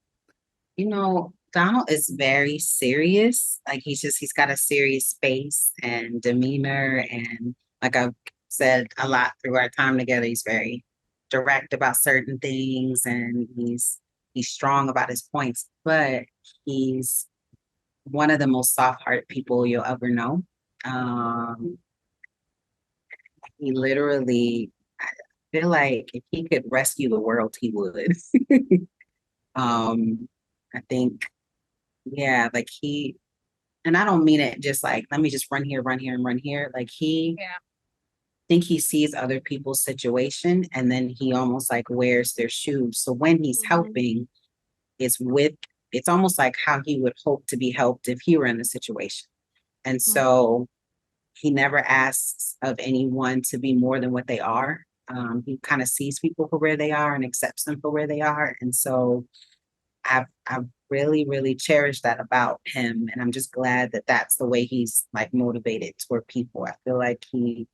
Donald is very serious. Like he's got a serious face and demeanor. And like I've said a lot through our time together, he's very direct about certain things and he's strong about his points, but he's one of the most soft-hearted people you'll ever know. Um, he literally, I feel like if he could rescue the world, he would. I think, yeah, like and I don't mean it just like, let me just run here, run here, and run here. Like Yeah. think he sees other people's situation and then he almost like wears their shoes. So when he's Mhm. helping, it's with, it's almost like how he would hope to be helped if he were in the situation. And so he never asks of anyone to be more than what they are. He kind of sees people for where they are and accepts them for where they are. And so I've really, really cherished that about him. And I'm just glad that that's the way he's like motivated toward people. I feel like he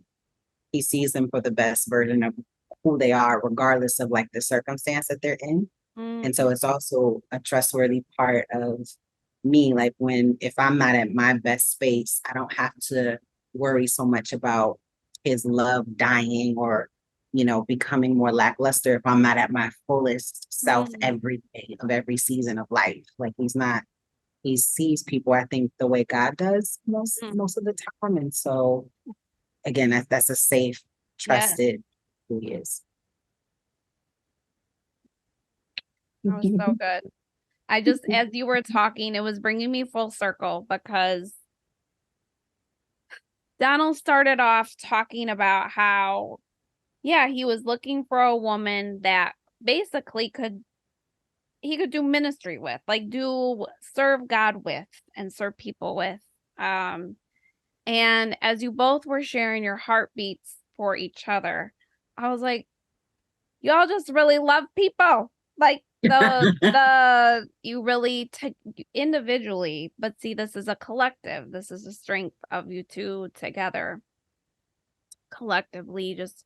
sees them for the best version of who they are, regardless of like the circumstance that they're in. Mm. And so it's also a trustworthy part of me, like if I'm not at my best space, I don't have to worry so much about his love dying or, becoming more lackluster if I'm not at my fullest self every day of every season of life. Like he sees people, I think, the way God does most of the time. And so again, that's a safe, trusted who he is. That was so good. I just, as you were talking, it was bringing me full circle because Donald started off talking about how, he was looking for a woman that basically he could do ministry with, like serve God with and serve people with. And as you both were sharing your heartbeats for each other, I was like, y'all just really love people. Like you really take individually, but see, this is a collective. This is the strength of you two together. Collectively, just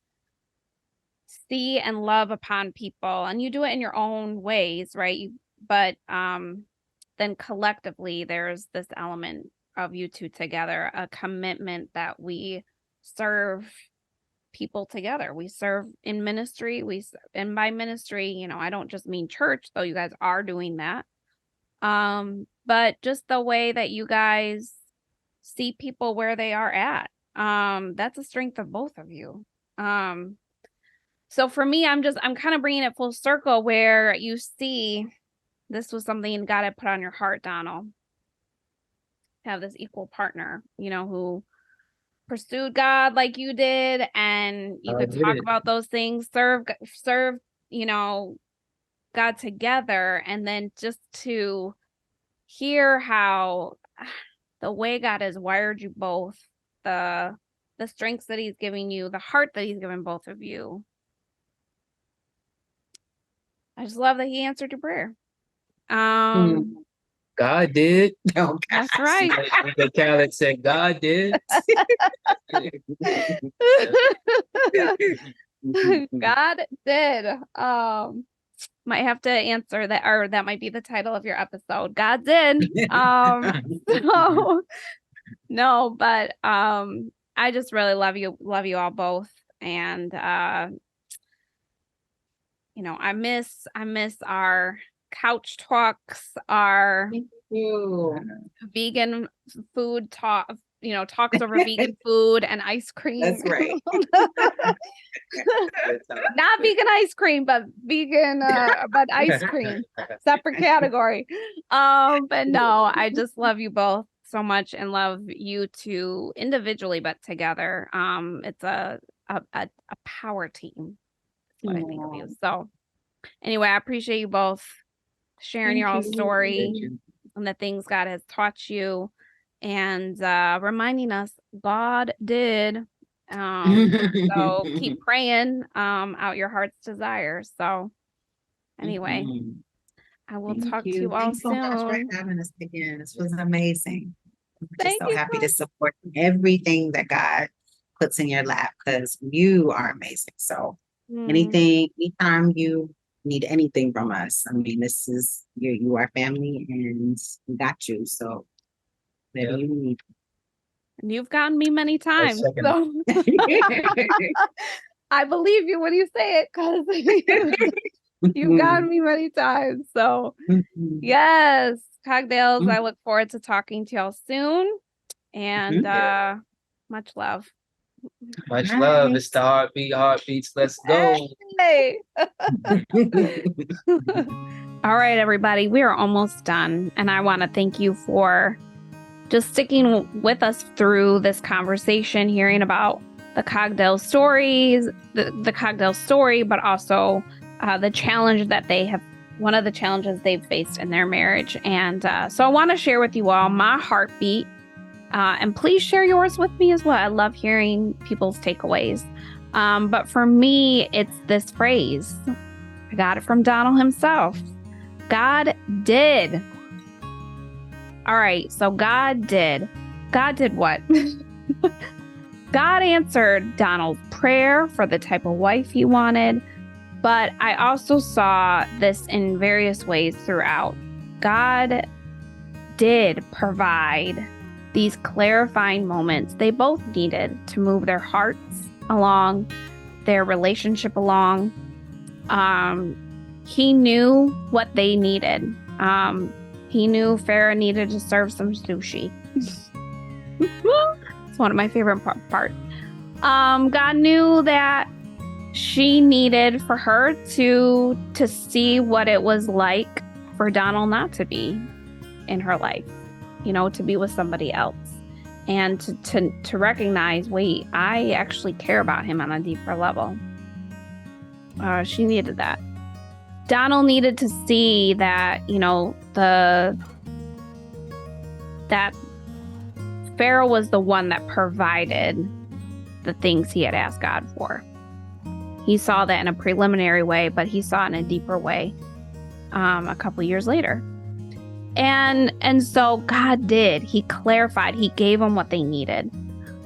see and love upon people, and you do it in your own ways, right? But then collectively, there's this element of you two together, a commitment that we serve people together. We serve in ministry. And by ministry, I don't just mean church, though you guys are doing that. But just the way that you guys see people where they are at. That's a strength of both of you. So for me, I'm kind of bringing it full circle where you see this was something God had put on your heart, Donald. Have this equal partner, who pursued God like you did, and you could talk about those things, serve, God together, and then just to hear how the way God has wired you both, the strengths that he's giving you, the heart that he's given both of you. I just love that he answered your prayer. God did. Oh, that's right. The Khaled said, God did. God did. Might have to answer that, or that might be the title of your episode. God did. So, no, but I just really love you all both, and I miss our couch talks, our vegan food talk, talks over vegan food and ice cream. That's right. Not vegan ice cream, but vegan, but ice cream, separate category. But no, I just love you both so much and love you two individually, but together. It's a power team. That's what I think of you. So anyway, I appreciate you both sharing your own story and the things God has taught you, and reminding us God did. So keep praying out your heart's desires. So anyway, I will talk to you all soon. Thanks so much for having us again. This was amazing. I'm just so happy to support everything that God puts in your lap, because you are amazing. So anytime you need anything from us, I mean, this is you are family, and we got you. So whatever you need. And you've gotten me many times. So I believe you when you say it, because you've gotten me many times. So yes, Cogdells, I look forward to talking to y'all soon. And much love. Much love. It's the Heartbeatz. Let's go. Hey. All right, everybody, we are almost done. And I want to thank you for just sticking with us through this conversation, hearing about the Cogdell stories, the Cogdell story, but also the challenge that one of the challenges they've faced in their marriage. And so I want to share with you all my heartbeat. And please share yours with me as well. I love hearing people's takeaways. But for me, it's this phrase. I got it from Donald himself. God did. All right, so God did. God did what? God answered Donald's prayer for the type of wife he wanted. But I also saw this in various ways throughout. God did provide these clarifying moments they both needed to move their hearts along, their relationship along. He knew what they needed. He knew Farrah needed to serve some sushi. It's one of my favorite parts. God knew that she needed for her to see what it was like for Donal not to be in her life, to be with somebody else, and to recognize, wait, I actually care about him on a deeper level. She needed that. Donal needed to see that, that Farrah was the one that provided the things he had asked God for. He saw that in a preliminary way, but he saw it in a deeper way a couple years later. And so God did. He clarified. He gave them what they needed.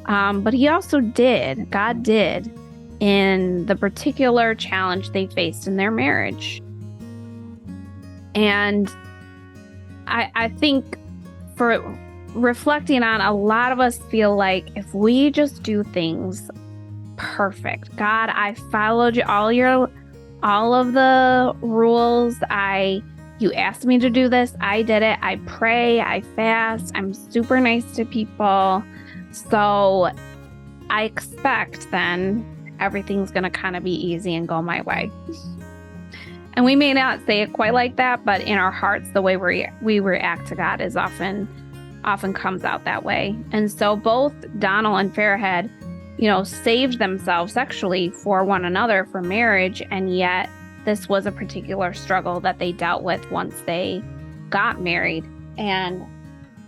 But he also God did in the particular challenge they faced in their marriage. And I think, for reflecting on, a lot of us feel like if we just do things perfect, God, I followed all of the rules. You asked me to do this, I did it. I pray, I fast, I'm super nice to people. So I expect then everything's going to kind of be easy and go my way. And we may not say it quite like that, but in our hearts, the way we react to God is often comes out that way. And so both Donal and Farrah had, saved themselves sexually for one another for marriage, and yet this was a particular struggle that they dealt with once they got married. And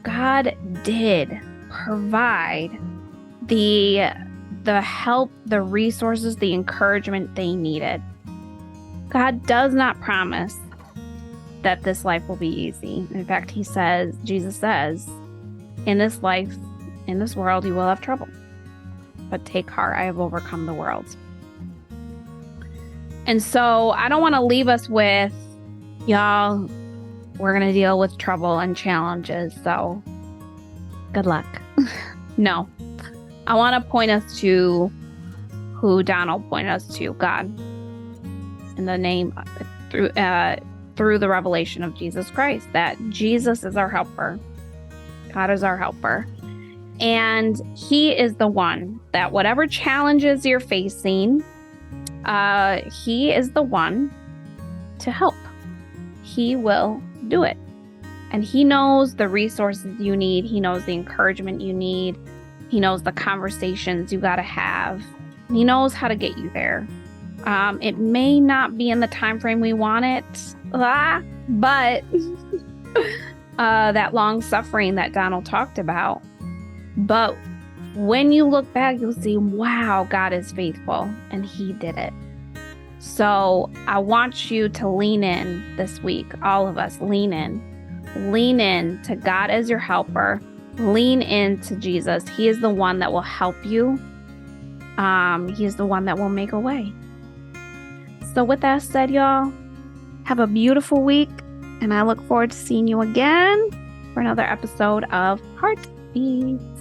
God did provide the help, the resources, the encouragement they needed. God does not promise that this life will be easy. In fact, Jesus says, in this life, in this world, you will have trouble. But take heart, I have overcome the world. And so I don't want to leave us with, y'all, we're going to deal with trouble and challenges, so good luck. No. I want to point us to who Donal pointed us to, God. In the name, through the revelation of Jesus Christ, that Jesus is our helper. God is our helper. And he is the one that whatever challenges you're facing, he is the one to help. He will do it. And he knows the resources you need. He knows the encouragement you need. He knows the conversations you got to have. He knows how to get you there. It may not be in the time frame we want it, but that long suffering that Donal talked about. But when you look back, you'll see, wow, God is faithful, and he did it. So I want you to lean in this week. All of us, lean in. Lean in to God as your helper. Lean into Jesus. He is the one that will help you. He is the one that will make a way. So with that said, y'all, have a beautiful week, and I look forward to seeing you again for another episode of Heartbeatz.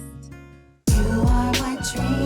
You are my dream.